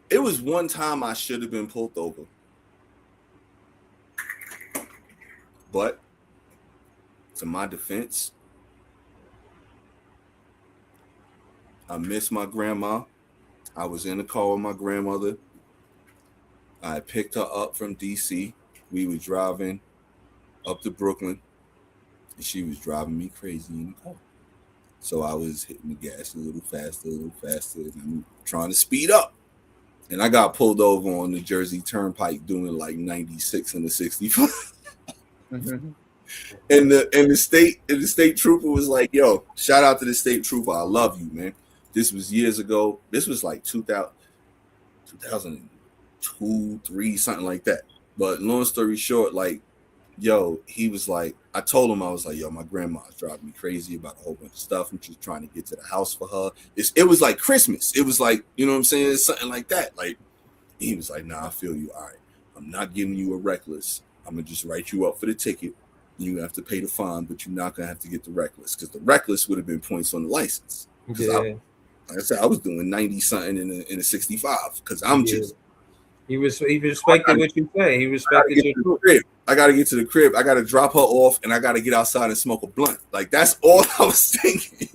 it was one time I should have been pulled over. But to my defense, I missed my grandma. I was in the car with my grandmother. I picked her up from DC. We were driving up to Brooklyn, and she was driving me crazy in the car. So I was hitting the gas a little faster, and I'm trying to speed up. And I got pulled over on the Jersey Turnpike doing like 96 and a 65. mm-hmm. And the state trooper was like, "Yo, shout out to the state trooper. I love you, man." This was years ago. This was like 2002, 3, something like that. But long story short, like, yo, he was like, I told him, I was like, yo, my grandma's driving me crazy about a whole bunch of stuff. I'm just trying to get to the house for her. It was like Christmas. It was like, you know what I'm saying? It's something like that. Like, he was like, nah, I feel you. All right. I'm not giving you a reckless. I'm going to just write you up for the ticket. You have to pay the fine, but you're not going to have to get the reckless, because the reckless would have been points on the license. Yeah. Like I said, I was doing 90 something in a 65 because I'm just. He respected what you say. He respected your truth. I got to get to the crib. I got to drop her off, and I got to get outside and smoke a blunt. Like, that's all I was thinking.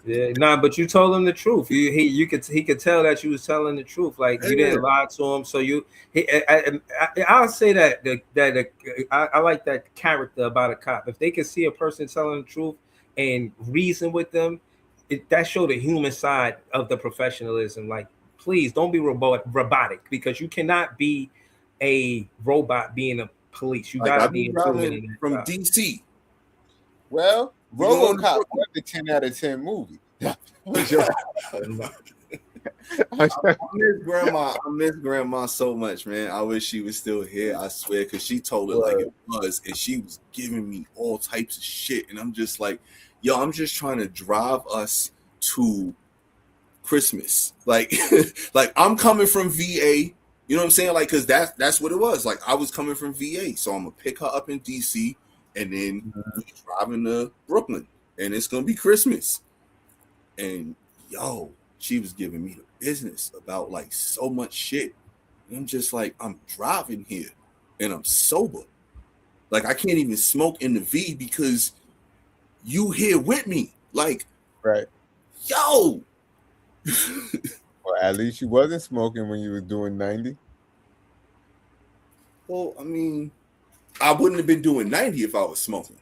Yeah, nah, but you told him the truth. He could tell that you was telling the truth. Like, you didn't lie to him. So I'll say that I like that character about a cop. If they can see a person telling the truth and reason with them, that showed the human side of the professionalism. Like, please don't be robotic, because you cannot be a robot being a police. You Like, gotta I've be been a human driving in that from job. DC. Well, You going to RoboCop Brooklyn? was the 10 out of 10 movie. I miss grandma so much, man. I wish she was still here. I swear, because she told it like it was, and she was giving me all types of shit, and I'm just like, yo, I'm just trying to drive us to Christmas. Like, like, I'm coming from VA. You know what I'm saying? Like, because that's what it was. Like, I was coming from VA, so I'm gonna pick her up in DC, and then we driving to Brooklyn, and it's gonna be Christmas. And yo, she was giving me the business about like so much shit. And I'm just like, I'm driving here and I'm sober. Like, I can't even smoke in the V because you here with me. Like, Right. yo. Well, at least you wasn't smoking when you was doing 90. Well, I mean, I wouldn't have been doing 90 if I was smoking.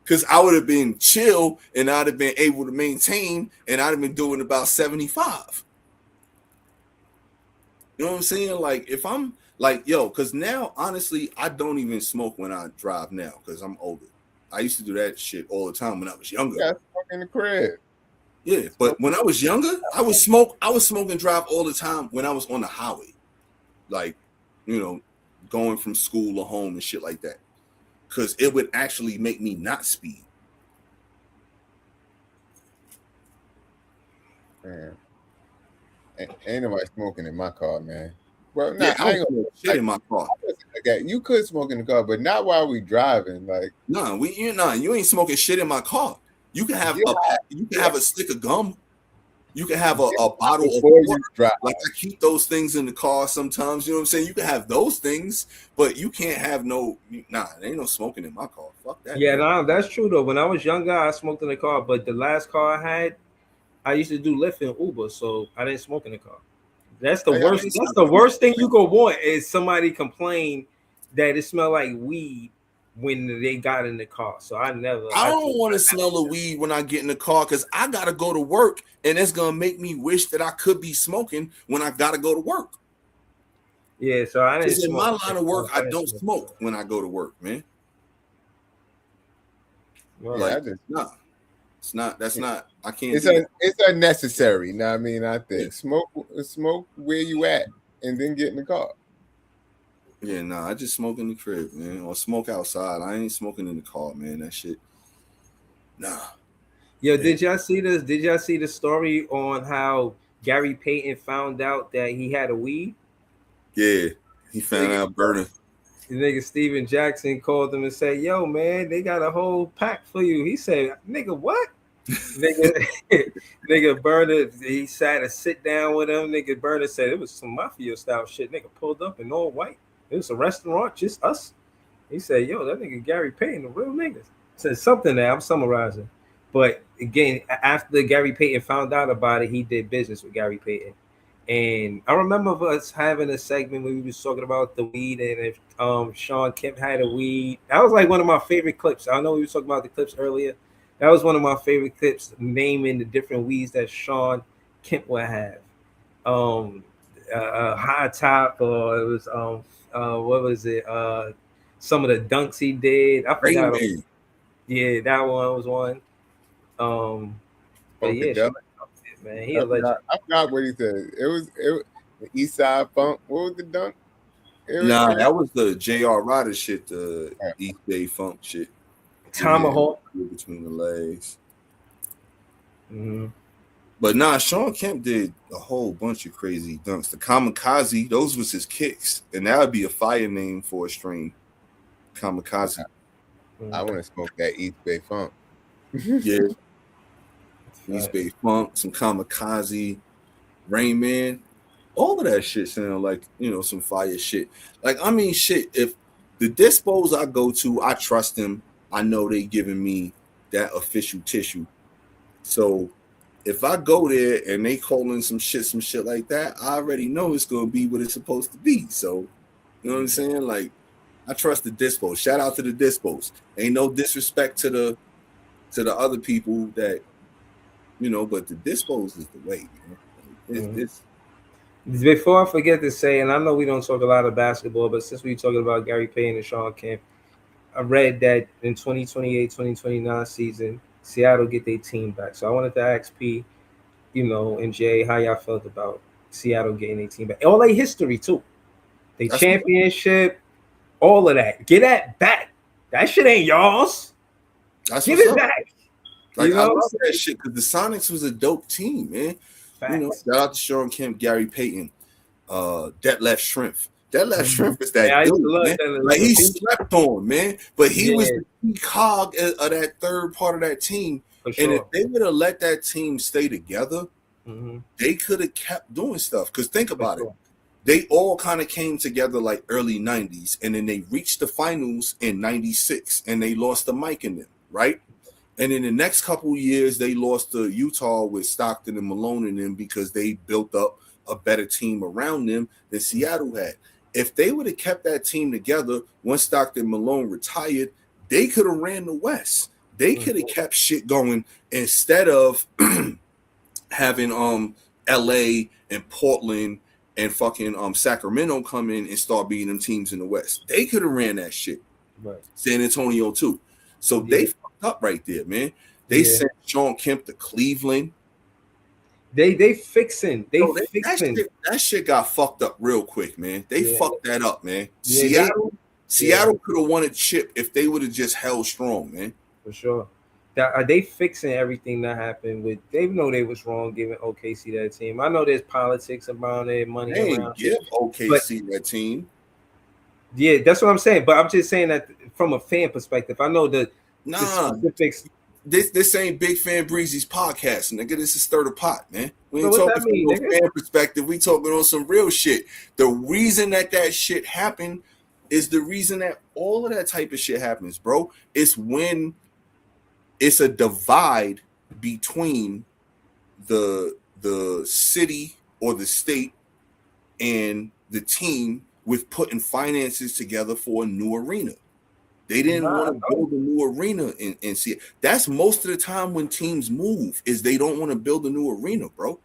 Because I would have been chill and I'd have been able to maintain, and I'd have been doing about 75. You know what I'm saying? Like, if I'm like, yo, because now, honestly, I don't even smoke when I drive now because I'm older. I used to do that shit all the time when I was younger. Yeah, smoke in the crib. Yeah, but when I was younger, I would smoke and drive all the time when I was on the highway. Like, you know, going from school to home and shit like that. Because it would actually make me not speed. Man. Ain't nobody smoking in my car, man. Well, Yeah, I ain't gonna shit in my car. Okay, you could smoke in the car, but not while we driving. Like, You ain't smoking shit in my car. You can have have a stick of gum. You can have a bottle of water. Like, I keep those things in the car sometimes. You know what I'm saying? You can have those things, but you can't have there ain't no smoking in my car. Fuck that. Yeah, no, that's true though. When I was younger, I smoked in the car, but the last car I had, I used to do Lyft and Uber, so I didn't smoke in the car. That's the worst. That's the worst thing you could want is somebody complain that it smelled like weed when they got in the car. So I never. I don't want to smell the weed when I get in the car because I gotta go to work, and it's gonna make me wish that I could be smoking when I gotta go to work. Yeah, so I didn't. Because in my smoke. line of work, I don't smoke when I go to work, man. Well, Like, nah, it's not. That's not. I can't. It's unnecessary. Now, I mean, I think smoke where you at, and then get in the car. Yeah, nah, I just smoke in the crib, man, or smoke outside. I ain't smoking in the car, man. That shit, nah. Yo, did y'all see this? Did y'all see the story on how Gary Payton found out that he had a weed? Yeah, he found out burning. The nigga Steven Jackson called him and said, "Yo, man, they got a whole pack for you." He said, "Nigga, what?" nigga Burner, he sat and sit down with him. Nigga Burner said it was some mafia style shit. Nigga pulled up in all white. It was a restaurant, just us. He said, "Yo, that nigga Gary Payton, the real niggas." Said something there. I'm summarizing. But again, after Gary Payton found out about it, he did business with Gary Payton. And I remember us having a segment where we was talking about the weed and if Sean Kemp had a weed. That was like one of my favorite clips. I know we were talking about the clips earlier. That was one of my favorite clips, naming the different weeds that Sean Kemp would have. High top, or it was what was it? Some of the dunks he did. I forgot. Yeah, that one was one. But yeah, man, he a legend. I forgot what he said. It was the East Side Funk. What was the dunk? That was the J.R. Ryder shit, the East Bay Funk shit. Tomahawk between the legs. Mm-hmm. But nah, Sean Kemp did a whole bunch of crazy dunks. The Kamikaze, those was his kicks, and that would be a fire name for a strain. Kamikaze. I want to smoke that East Bay Funk. Yeah. East Bay Funk, some Kamikaze, Rain Man, all of that shit sound like, some fire shit. Like, I mean, shit, if the dispos I go to, I trust them. I know they giving me that official tissue. So if I go there and they calling some shit like that, I already know it's going to be what it's supposed to be. So, you know what I'm saying? Like, I trust the dispos. Shout out to the dispos. Ain't no disrespect to the other people that, but the dispos is the way. It's Before I forget to say, and I know we don't talk a lot of basketball, but since we're talking about Gary Payton and Sean Kemp, I read that in 2028-2029 season, Seattle get their team back. So I wanted to ask P, and Jay, how y'all felt about Seattle getting their team back. All their history, too. They championship, all of that. Get that back. That shit ain't y'all's. Give it back. Like, I love that shit because the Sonics was a dope team, man. Facts. Shout out to Sean Kemp, Gary Payton, Detlef Schrempf. Detlef Schrempf is that dude, man. Like, he slept on, man. But he was the key cog of that third part of that team. Sure. And if they would have let that team stay together, they could have kept doing stuff. Because think about it. They all kind of came together like early 90s, and then they reached the finals in 96, and they lost the mic in them, right? And in the next couple of years, they lost to Utah with Stockton and Malone in them because they built up a better team around them than Seattle had. If they would have kept that team together, once Stockton and Malone retired, they could have ran the West. They could have kept shit going instead of having LA and Portland and fucking Sacramento come in and start beating them teams in the West. They could have ran that shit. Right. San Antonio too. So they fucked up right there, man. They sent Sean Kemp to Cleveland. They fixing. Fixing. That shit got fucked up real quick, man. They fucked that up, man. Seattle could have won a chip if they would have just held strong, man. For sure. Are they fixing everything that happened with? They know they was wrong giving OKC that team. I know there's politics about it, money around. Give OKC that team. Yeah, that's what I'm saying. But I'm just saying that from a fan perspective, I know the specifics. This ain't Big Fan Breezy's podcast, nigga. This is Stir the Pot, man. We ain't talking from a fan perspective. We talking on some real shit. The reason that shit happened is the reason that all of that type of shit happens, bro. It's when it's a divide between the city or the state and the team with putting finances together for a new arena. They didn't want to build a new arena and see it. That's most of the time when teams move is they don't want to build a new arena, bro.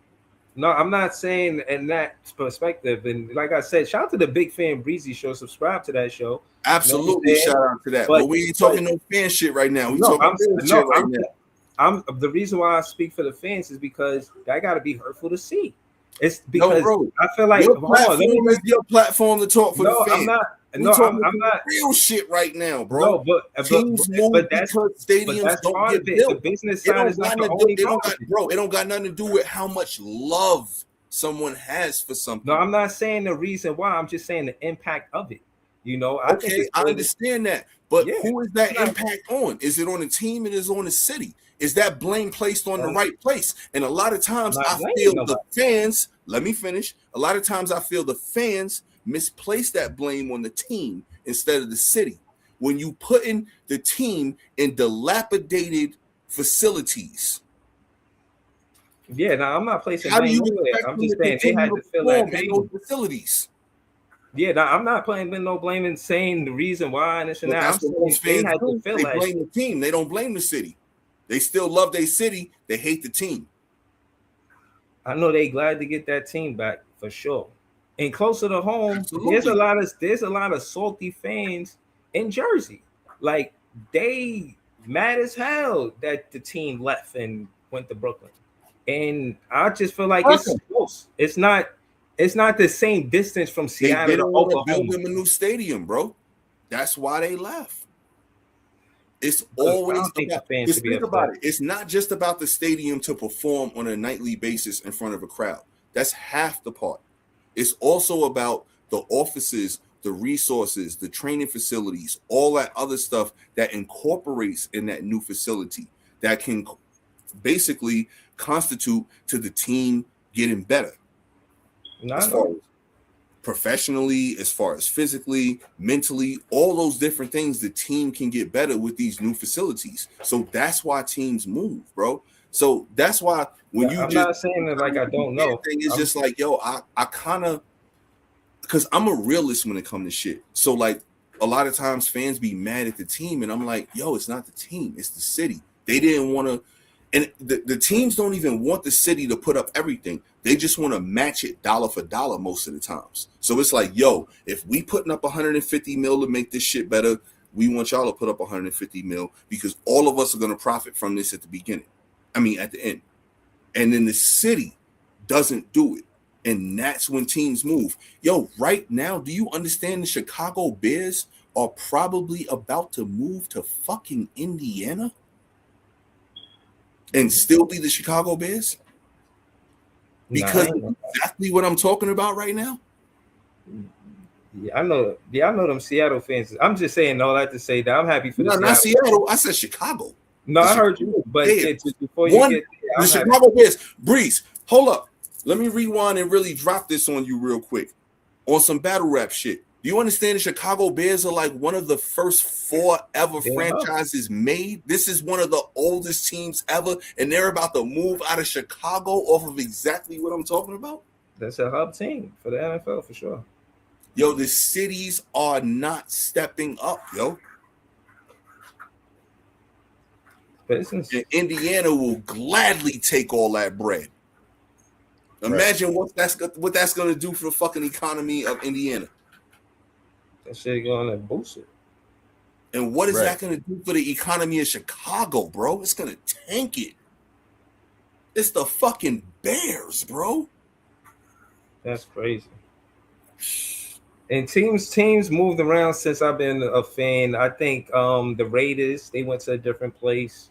No, I'm not saying in that perspective. And like I said, shout out to the Big Fan Breezy Show. Subscribe to that show. Absolutely, you know shout out to that. But we ain't talking no fan shit right now. We talking real shit right now. I'm the reason why I speak for the fans is because that got to be hurtful to see. It's because I feel like your platform is your platform to talk for the fans. I'm not real shit right now, bro. No, teams move because stadiums don't get built. The business side is not the only it don't got nothing to do with how much love someone has for something. No, I'm not saying the reason why. I'm just saying the impact of it. You know, I understand that, but who is that impact on? Is it on the team? It is on the city. Is that blame placed on the right place? And a lot of times I feel the fans. Let me finish. A lot of times I feel the fans misplace that blame on the team instead of the city. When you putting the team in dilapidated facilities. Yeah, now I'm not placing blame there. I'm just saying they had to fill that those facilities. Yeah, now I'm not playing no blame and saying the reason why and this and that. I'm saying they had to fill that. They blame the team. They don't blame the city. They still love their city. They hate the team. I know they glad to get that team back for sure. And closer to home, Absolutely. there's a lot of salty fans in Jersey. Like they mad as hell that the team left and went to Brooklyn. And I just feel like it's close. It's not the same distance from Seattle. They didn't want to build them a new stadium, bro. That's why they left. It's always about, think about it. It's not just about the stadium to perform on a nightly basis in front of a crowd. That's half the part. It's also about the offices, the resources, the training facilities, all that other stuff that incorporates in that new facility that can basically constitute to the team getting better. As far as professionally, as far as physically, mentally, all those different things, the team can get better with these new facilities. So that's why teams move, bro. So that's why when I'm not saying that like I don't know. Thing is just like, yo, I kind of, because I'm a realist when it comes to shit. So like a lot of times fans be mad at the team, and I'm like, yo, it's not the team, it's the city. They didn't want to. And the teams don't even want the city to put up everything. They just want to match it dollar for dollar most of the times. So it's like, yo, if we putting up 150 mil to make this shit better, we want y'all to put up 150 mil because all of us are going to profit from this at the beginning. I mean, at the end. And then the city doesn't do it. And that's when teams move. Yo, right now, do you understand the Chicago Bears are probably about to move to fucking Indiana? And still be the Chicago Bears? Because exactly what I'm talking about right now? Yeah, I know them Seattle fans. I'm just saying all that to say that I'm happy for not Seattle. I said Chicago. No, I heard you. But before you get there, the Chicago Bears. Breeze, hold up. Let me rewind and really drop this on you real quick. On some battle rap shit. Do you understand the Chicago Bears are like one of the first 4 ever franchises made? This is one of the oldest teams ever, and they're about to move out of Chicago off of exactly what I'm talking about? That's a hub team for the NFL for sure. Yo, the cities are not stepping up, yo. Business. And Indiana will gladly take all that bread. Imagine what that's going to do for the fucking economy of Indiana. That shit going to boost it. And what is that going to do for the economy of Chicago, bro? It's going to tank it. It's the fucking Bears, bro. That's crazy. And teams moved around since I've been a fan. I think the Raiders, they went to a different place.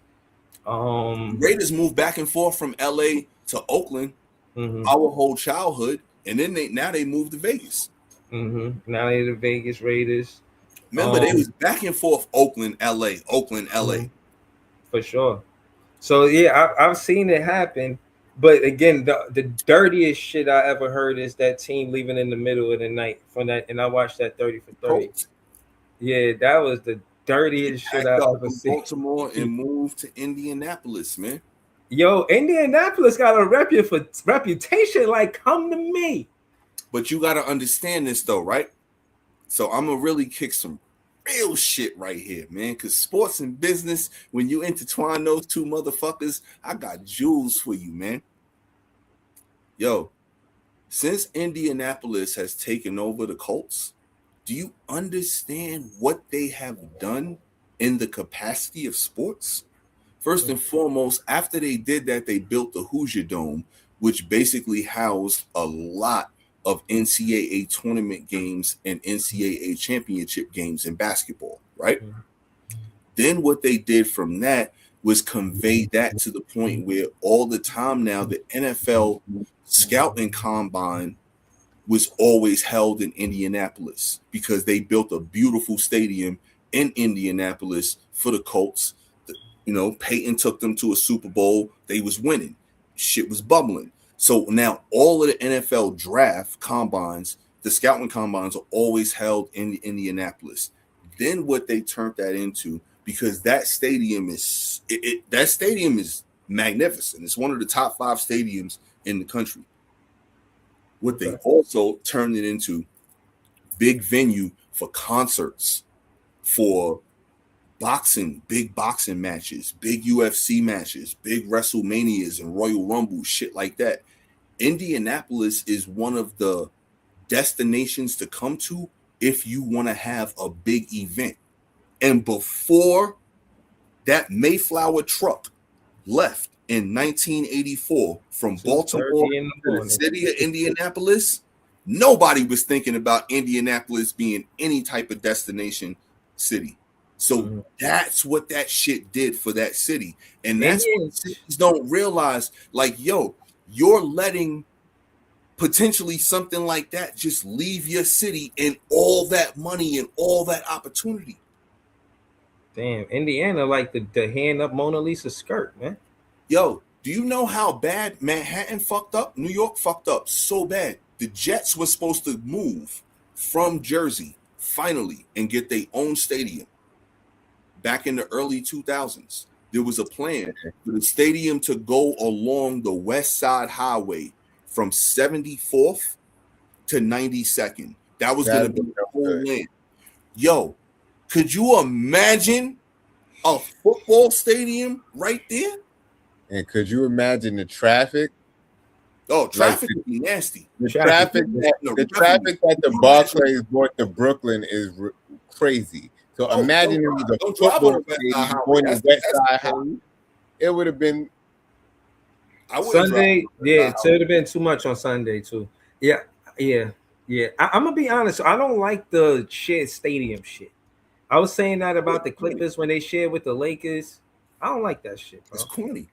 Raiders moved back and forth from LA to Oakland, our whole childhood, and then they moved to Vegas. Now they're the Vegas Raiders. Remember, they was back and forth Oakland, LA. For sure. So yeah, I've seen it happen. But again, the dirtiest shit I ever heard is that team leaving in the middle of the night from that, and I watched that 30 for 30. Yeah, that was the dirtiest shit I ever seen. Baltimore and moved to Indianapolis, man. Yo, Indianapolis got a reputation like come to me. But you got to understand this though, right? So I'm gonna really kick some real shit right here, man. Because sports and business, when you intertwine those two motherfuckers, I got jewels for you, man. Yo, since Indianapolis has taken over the Colts, do you understand what they have done in the capacity of sports? First and foremost, after they did that, they built the Hoosier Dome, which basically housed a lot of NCAA tournament games and NCAA championship games in basketball, right? Then what they did from that was convey that to the point where all the time now the NFL scouting combine was always held in Indianapolis because they built a beautiful stadium in Indianapolis for the Colts. You know, Peyton took them to a Super Bowl. They was winning. Shit was bubbling. So now all of the NFL draft combines, the scouting combines are always held in Indianapolis. Then what they turned that into, because that stadium is that stadium is magnificent. It's one of the top 5 stadiums in the country. What they also turned it into, big venue for concerts, for boxing, big boxing matches, big UFC matches, big WrestleManias and Royal Rumble, shit like that. Indianapolis is one of the destinations to come to if you want to have a big event. And before that Mayflower truck left in 1984 from Baltimore to the city of Indianapolis, nobody was thinking about Indianapolis being any type of destination city. So that's what that shit did for that city. And that's what cities don't realize. Like, yo, you're letting potentially something like that just leave your city and all that money and all that opportunity. Damn, Indiana like the hand up Mona Lisa skirt, man. Yo, do you know how bad Manhattan fucked up? New York fucked up so bad. The Jets were supposed to move from Jersey finally and get their own stadium back in the early 2000s. There was a plan for the stadium to go along the West Side Highway from 74th to 92nd. That was going to be the whole land. Yo, could you imagine a football stadium right there? And could you imagine the traffic? Oh, traffic would be nasty. The traffic that the Barclays brought to Brooklyn is crazy. So imagine it was a football stadium on the West Side Highway. It would have been Sunday. Yeah, it would have been too much on Sunday too. Yeah. I'm gonna be honest. I don't like the shared stadium shit. I was saying that about the Clippers when they shared with the Lakers. I don't like that shit, bro. It's corny.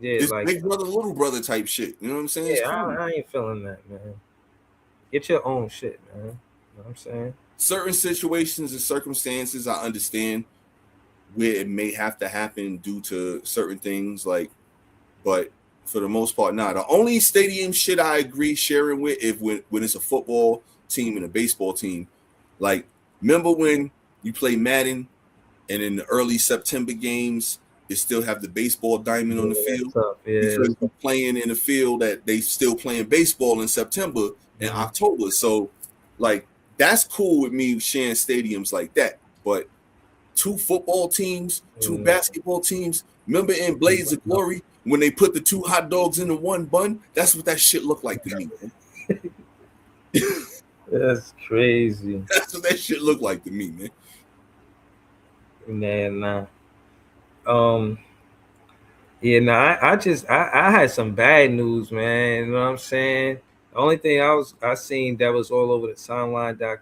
Yeah, it's like big brother, little brother type shit. You know what I'm saying? Yeah, I ain't feeling that, man. Get your own shit, man. You know what I'm saying? Certain situations and circumstances, I understand where it may have to happen due to certain things, like, but for the most part, nah. The only stadium shit I agree sharing with if when it's a football team and a baseball team, like, remember when you play Madden and in the early September games, they still have the baseball diamond on the field because they're playing in a field that they still playing baseball in September and October. So, like, that's cool with me sharing stadiums like that. But 2 football teams, 2 basketball teams. Remember in Blades of Glory when they put the 2 hot dogs in the one bun? That's what that shit looked like to me. That's crazy. That's what that shit looked like to me, man. Nah. Yeah, I had some bad news, man. You know what I'm saying? The only thing I seen that was all over the timeline that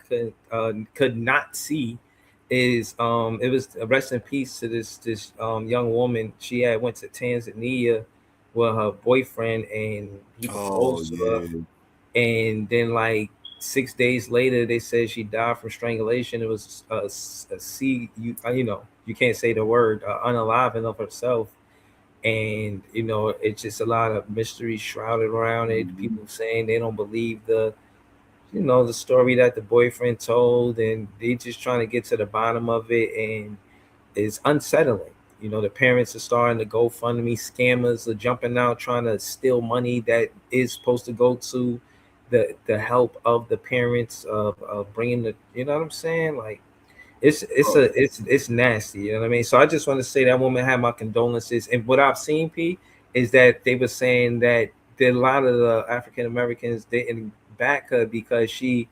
I could not see is it was rest in peace to this young woman. She had went to Tanzania with her boyfriend and he proposed to her, and then like 6 days later they said she died from strangulation. It was a you can't say the word unaliving of herself. And it's just a lot of mystery shrouded around it. People saying they don't believe the story that the boyfriend told, and they just trying to get to the bottom of it, and it's unsettling. The parents are starting to GoFundMe, scammers are jumping out trying to steal money that is supposed to go to the help of the parents of bringing the, you know what I'm saying? Like, it's nasty. You know what I mean? So I just want to say that woman had my condolences. And what I've seen, P, is that they were saying that a lot of the African Americans didn't back her because she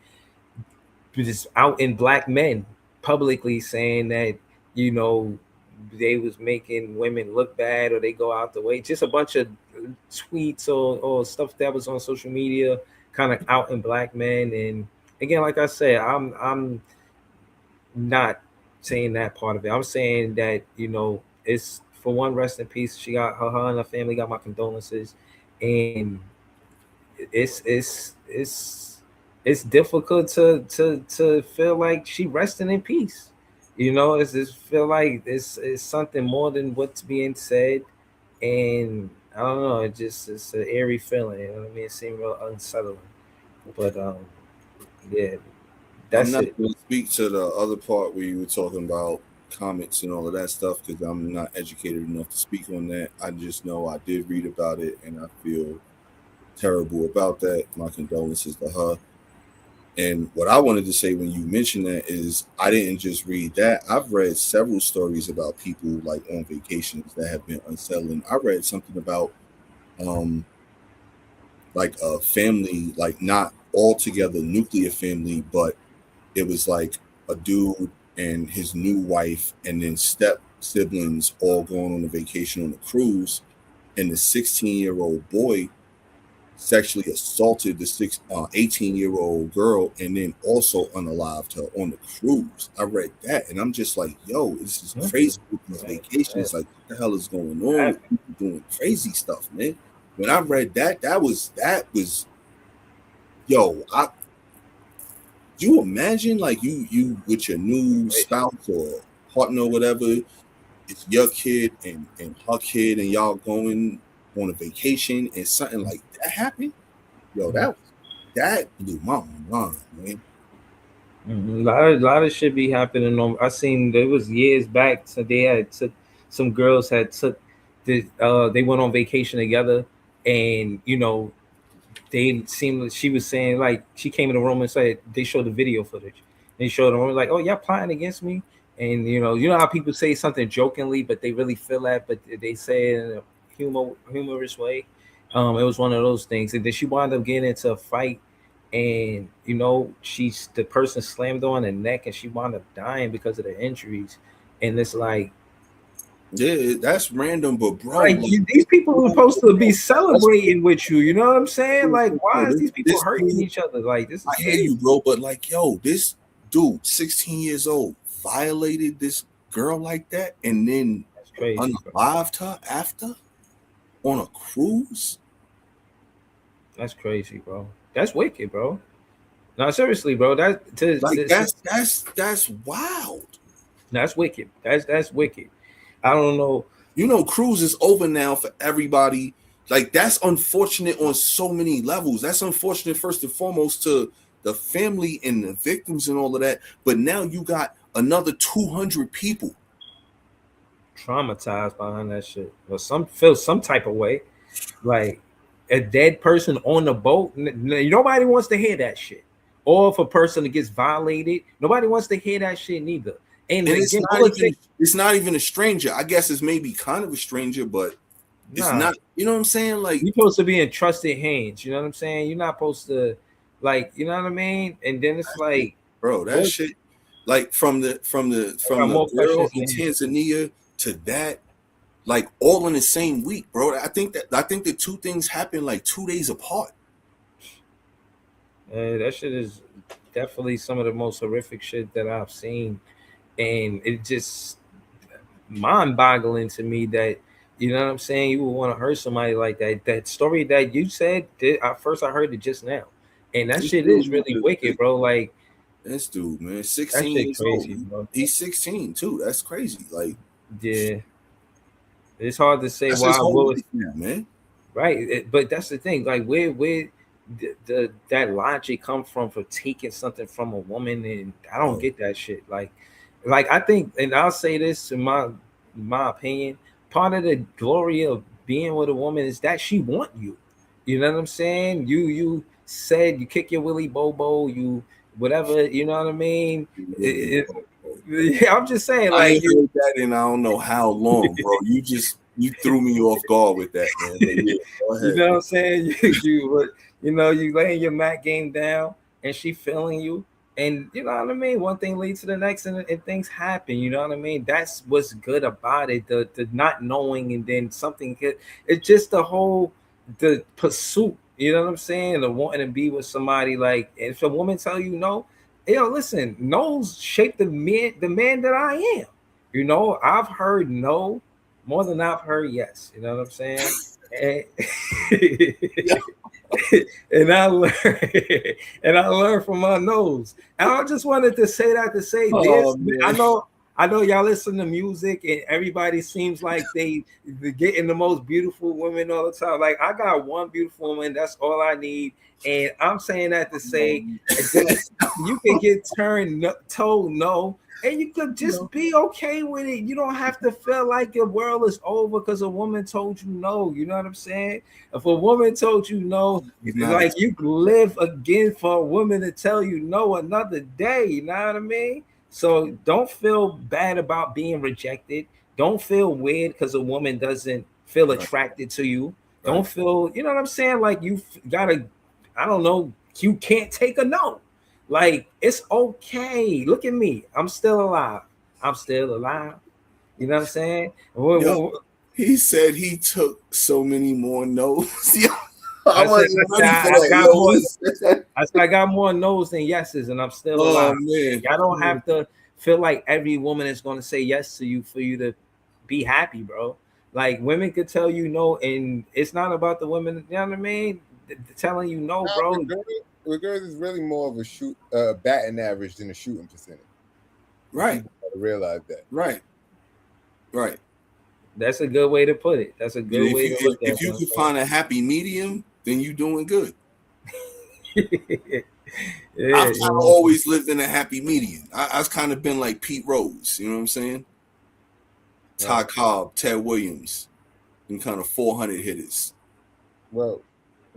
just out in black men publicly saying that you know they was making women look bad or they go out the way. Just a bunch of tweets or stuff that was on social media, kind of out in black men. And again, like I said, I'm not saying that part of it. I'm saying that it's for one, rest in peace. She got her and her family got my condolences, and it's difficult to feel like she resting in peace. It's just feel like it's something more than what's being said, and I don't know. It's an eerie feeling. You know what I mean? It seemed real unsettling, but yeah, I'm that's not it. going to speak to the other part where you were talking about comments and all of that stuff because I'm not educated enough to speak on that. I just know I did read about it and I feel terrible about that. My condolences to her. And what I wanted to say when you mentioned that is I didn't just read that. I've read several stories about people like on vacations that have been unsettling. I read something about um like a family, like not altogether nuclear family, but it was like a dude and his new wife and then step siblings all going on a vacation on a cruise, and the 16-year-old boy sexually assaulted the 18-year-old girl and then also unalived her on the cruise. I read that and I'm just like, yo, this is crazy with these vacations. Like, what the hell is going on with people doing crazy stuff, man? When I read that, that was yo, you imagine like you with your new spouse or partner or whatever, it's your kid and her kid and y'all going on a vacation and something like that happened. Yo, that blew my mind, man. A lot of shit be happening on. I seen there was years back. So they had took some girls had took they went on vacation together, and they seemed like she was saying like she came in the room and said they showed the video footage. They showed them like, oh, y'all plotting against me, and you know how people say something jokingly, but they really feel that, but they say it in a humorous way. It was one of those things, and then she wound up getting into a fight, and she's the person slammed her on the neck, and she wound up dying because of the injuries, and it's Yeah, that's random, but bro, like these people are supposed to be celebrating with you. You know what I'm saying? Like, why is these people this hurting dude, each other? Like, this is I hear you, bro, but like, yo, this dude, 16 years old, violated this girl like that, and then that's crazy, bro. unalived her after on a cruise. That's crazy, bro. That's wicked, bro. No, seriously, bro. Like that's wild. That's wicked. That's wicked. I don't know. You know, cruise is over now for everybody. Like that's unfortunate on so many levels. That's unfortunate first and foremost to the family and the victims and all of that. But now you got another 200 people. Traumatized behind that shit, or some feel some type of way, like a dead person on the boat. Nobody wants to hear that shit. Or if a person that gets violated, nobody wants to hear that shit neither. And it's again, it's not even a stranger. I guess it's maybe kind of a stranger, but it's not. You know what I'm saying? Like you're supposed to be in trusted hands. You know what I'm saying? You're not supposed to, like, you know what I mean? And then it's like, bro, that shit, like from the girl in Tanzania to that, like all in the same week, bro. I think the two things happened like 2 days apart. That shit is definitely some of the most horrific shit that I've seen, and it just mind-boggling to me that you know what I'm saying. You would want to hurt somebody like that. That story that you said, at first I heard it just now, and that shit is really wicked, bro. Like this dude, man, 16 years crazy, old. Bro. He's 16 too. That's crazy. Like, yeah, it's hard to say that's why. his whole life now, man. Right, but that's the thing. Like, where that logic come from for taking something from a woman, and I don't get that shit. Like I think, and I'll say this in my opinion, part of the glory of being with a woman is that she want you. You know what I'm saying? You said you kick your willy bobo, you whatever. You know what I mean? Yeah, I'm just saying, I like ain't heard that in I don't know how long, bro. You threw me off guard with that, man. But yeah, go ahead. you know what I'm saying? You laying your mat game down, and she feeling you, and you know what I mean. One thing leads to the next, and things happen. You know what I mean? That's what's good about it. The not knowing, and then something. It's just the pursuit. You know what I'm saying? The wanting to be with somebody. Like, if a woman tell you no, listen, no's shape the man that I am. You know, I've heard no more than I've heard yes. You know what I'm saying? And, and I learned and I learned from my nose. And I just wanted to say that to say this. Oh, man. I know y'all listen to music and everybody seems like they're getting the most beautiful women all the time. Like, I got one beautiful woman, that's all I need. And I'm saying that to say that you can get told no, and you could just be okay with it. You don't have to feel like your world is over because a woman told you no. You know what I'm saying? If a woman told you no, it's like you live again for a woman to tell you no another day. You know what I mean? So don't feel bad about being rejected. Don't feel weird because a woman doesn't feel attracted to you. Don't feel, you know what I'm saying? Like you gotta, I don't know, you can't take a no. Like, it's okay. Look at me. I'm still alive. I'm still alive. You know what I'm saying? Yo, he said he took so many more no's. I got more no's than yeses, and I'm still alive. Man. Y'all don't have to feel like every woman is going to say yes to you for you to be happy, bro. Like, women could tell you no, and it's not about the women. You know what I mean? Telling you no, bro. The girls is really more of a batting average than a shooting percentage. Right. People gotta realize that. Right. That's a good way to put it. That's a good way to look at it. If you can find a happy medium, then you're doing good. I've kind of always lived in a happy medium. I've kind of been like Pete Rose, you know what I'm saying? Ty Cobb, Ted Williams, and kind of 400 hitters. Well,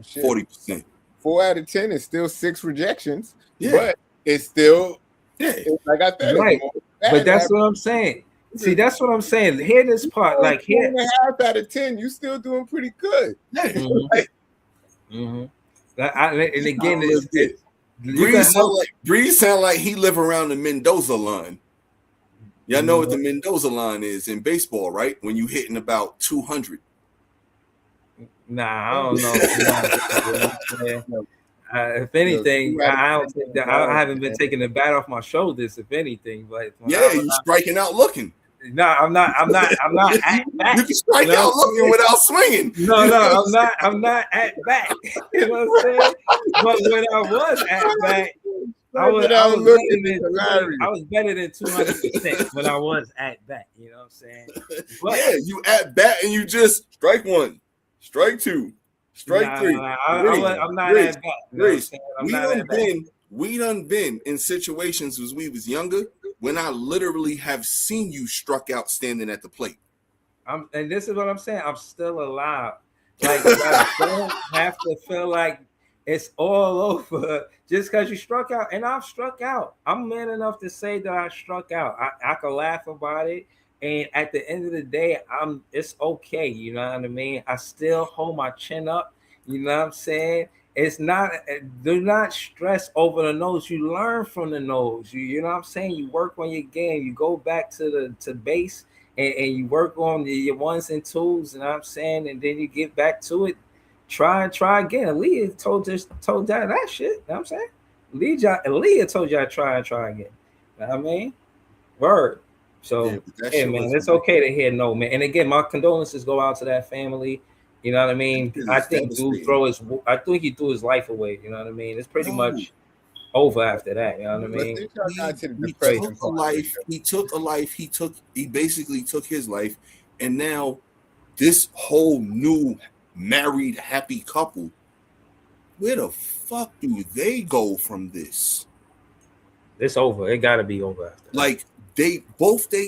40%. 4 out of 10 is still 6 rejections, but it's still like I said, right. But that's what I'm saying. See, that's what I'm saying. Hear this part, like here, 4.5 out of 10, you still doing pretty good. And again, Breeze sound like he live around the Mendoza line. Y'all know what the Mendoza line is in baseball, right? When you hitting about 200. Nah, I don't know. If anything, I haven't been taking the bat off my shoulders. If anything, but you're striking out looking. No, I'm not at bat. You can strike out looking without swinging. No, I'm not at bat. You know what I'm saying? But when I was at bat, I was better than 200% when I was at bat. You know what I'm saying? But, you at bat and you just strike one, strike two, strike three. I'm not at bat. We done been in situations as we was younger when I literally have seen you struck out standing at the plate. And this is what I'm saying. I'm still alive. Like, I don't have to feel like it's all over just because you struck out. And I've struck out. I'm man enough to say that I struck out. I can laugh about it. And at the end of the day, it's okay. You know what I mean? I still hold my chin up. You know what I'm saying? Do not stress over the nose. You learn from the nose. You know what I'm saying? You work on your game. You go back to base and you work on your ones and twos. You know what I'm saying? And then you get back to it. Try again. Aaliyah told that shit. You know what I'm saying? Aaliyah told you I try and try again. You know what I mean? Word. So, man, it's okay to hear no, man. And again, my condolences go out to that family. You know what I mean? I think he threw his life away. You know what I mean? It's pretty much over after that. You know what I mean? He took a life. He basically took his life, and now this whole new married happy couple, where the fuck do they go from this? It's over. It got to be over after that. Like they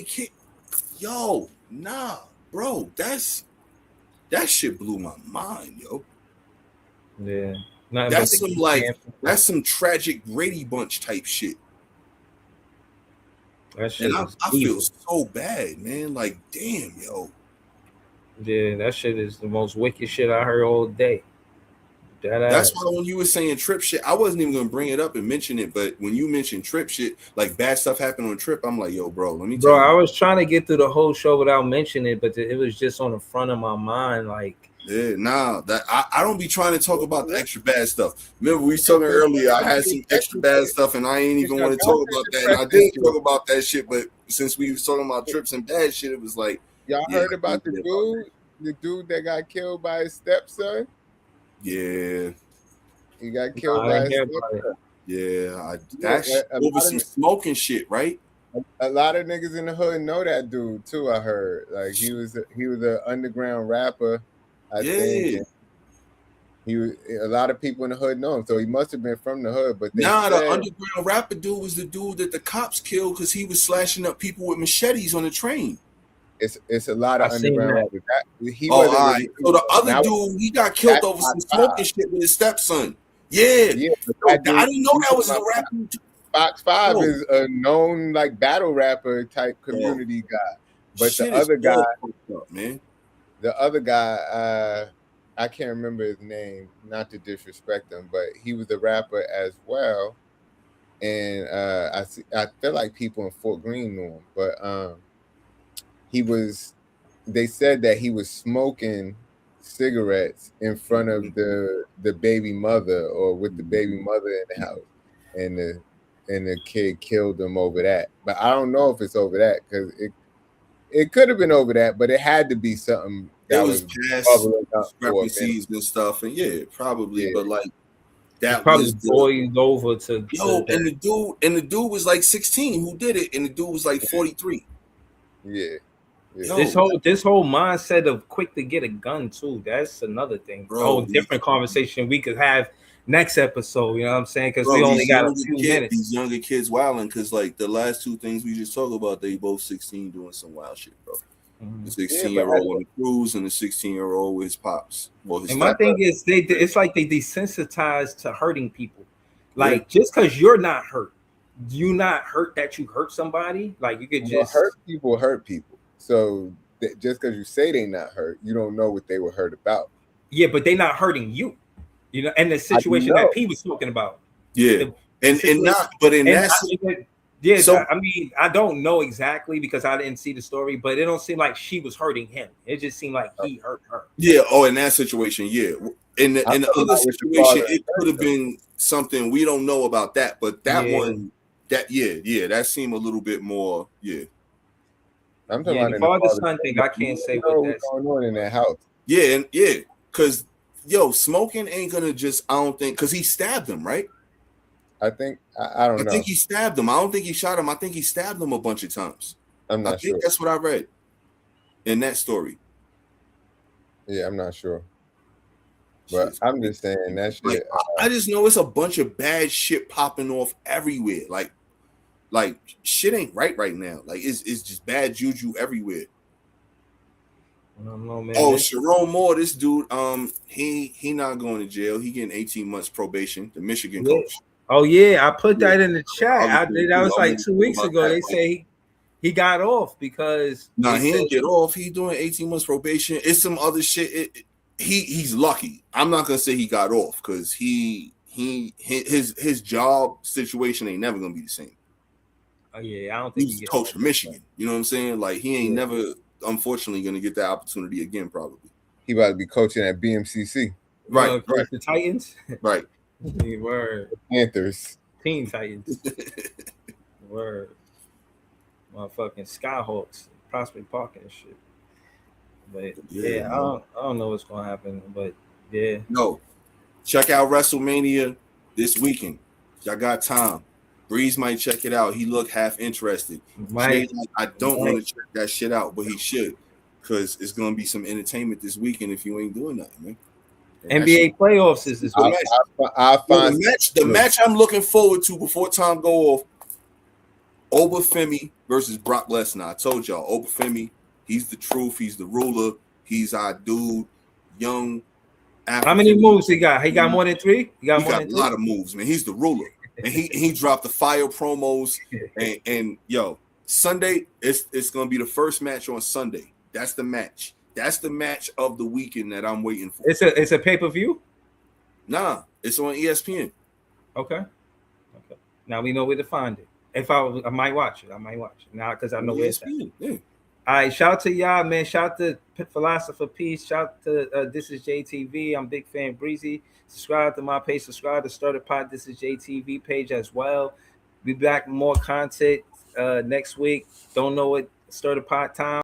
kick. Yo, nah, bro. That shit blew my mind, yo. Yeah. That's some tragic Brady Bunch type shit. That shit And is I feel evil. so bad, man. Like, damn, yo. Yeah, that shit is the most wicked shit I heard all day. That That's ass. why when you were saying trip shit, I wasn't even gonna bring it up and mention it. But when you mentioned trip shit, like bad stuff happened on trip, I'm like, yo, bro, let me tell Bro, I you. was trying to get through the whole show without mentioning it, but it was just on the front of my mind. Like, Yeah, nah, that I don't be trying to talk about the extra bad stuff. Remember, we was talking earlier, I had some extra bad stuff, and I ain't even want to talk about that. And I did talk about that shit, but since we was talking about trips and bad shit, it was like, Y'all yeah, heard about the dude that got killed by his stepson? Yeah, He got no, killed I by didn't his hear about it. stepson. yeah, Yeah, that's over some smoking shit, right? a lot of niggas in the hood know that dude too. I heard like he was an underground rapper, I think. Yeah. And he was a lot of people in the hood know him, so he must have been from the hood. But they Nah, the said underground rapper dude was the dude that the cops killed because he was slashing up people with machetes on the train. it's a lot I of seen underground that. rappers. He Oh, all wasn't right. really. So the other Now dude, he got killed that's over some Fox 5. smoking shit with his stepson. Yeah. Yeah, but Yo, that dude, I didn't know you that talking was the about rapper. Fox 5 Yo, is a known like battle rapper type yo, community guy. But shit is all fucked up, man. the other guy, I can't remember his name, not to disrespect him, but he was a rapper as well. And I feel like people in Fort Greene knew him, but he was. They said that he was smoking cigarettes in front of the baby mother or with the baby mother in the house, and the kid killed him over that. But I don't know if it's over that because it could have been over that, but it had to be something It that was was past bubbling up for a minute. discrepancies and stuff, and yeah, probably, Yeah, but like It that probably was the boiled over to yo, that. and the dude was like 16 who did it, and the dude was like 43. yeah, yeah. This Yo, whole mindset of quick to get a gun too. That's another thing. A whole bro, different conversation we could have next episode. You know what I'm saying? Because we bro, only got a few minutes. these younger kids wilding because like the last two things we just talked about, they both 16 doing some wild shit, bro. The Yeah, but 16-year-old on the cruise and the 16-year-old with his pops. Well, his And my step. thing is, it's like they desensitized to hurting people. Like Yeah. just because you're not hurt, you not hurt that you hurt somebody. Like you could just hurt people. So just because you say they not hurt, you don't know what they were hurt about. yeah, but they not hurting you. You know, and the situation that P was talking about. Yeah, and not, but in that, yeah, so I mean, I don't know exactly because I didn't see the story, but it don't seem like she was hurting him. It just seemed like he hurt her. yeah. Oh, in that situation, yeah. In the other situation, it could have been something we don't know about that, but that one, that that seemed a little bit more, yeah. I'm talking Yeah, about the in the father-son thing. I can't say what that's going on in that house. Yeah, and yeah, because yo, smoking ain't gonna just. I don't think because he stabbed him, right? I think I don't know. I think he stabbed him. I don't think he shot him. I think he stabbed him a bunch of times. I'm not sure. That's what I read in that story. Yeah, I'm not sure. But I'm just saying that shit. Like, I just know it's a bunch of bad shit popping off everywhere. Like shit ain't right now. Like it's just bad juju everywhere. I don't know, man. Oh, Sharon Moore, this dude, he not going to jail. He getting 18 months probation. The Michigan coach. Oh yeah, I put that in the chat. That was like 2 weeks ago. They say he got off because he didn't get off. He doing 18 months probation. It's some other shit. He's lucky. I'm not gonna say he got off because his job situation ain't never gonna be the same. Oh yeah, I don't think he's a coach for Michigan. You know what I'm saying? Like he ain't never, unfortunately, gonna get that opportunity again. Probably he about to be coaching at BMCC. Right, right. The Titans. Right. Word. Panthers. Teen Titans. Word. Motherfucking Skyhawks, Prospect Park and shit. But yeah, I don't know what's gonna happen. But yeah. No. Check out WrestleMania this weekend. Y'all got time. Breeze might check it out. He looked half interested. I don't want to check that shit out, but he should. Because it's gonna be some entertainment this weekend if you ain't doing nothing, man. NBA playoffs is this week. The match I'm looking forward to before time go off. Obafemi versus Brock Lesnar. I told y'all, Obafemi, he's the truth. He's the ruler. He's our dude. Young. African. How many moves he got? He got more than 3. He got a lot of moves, man. He's the ruler, and he dropped the fire promos. And yo, Sunday, it's gonna be the first match on Sunday. That's the match. That's the match of the weekend that I'm waiting for. It's a pay-per-view? Nah, it's on ESPN. Okay. Now we know where to find it. If I might watch it. I might watch it now because I know where it's at. Yeah. All right, shout out to y'all, man. Shout out to Philosopher Peace. Shout out to This Is JTV. I'm big fan Breezy. Subscribe to my page. Subscribe to Starter Pot. This is JTV page as well. Be back with more content next week. Don't know what Starter Pot time.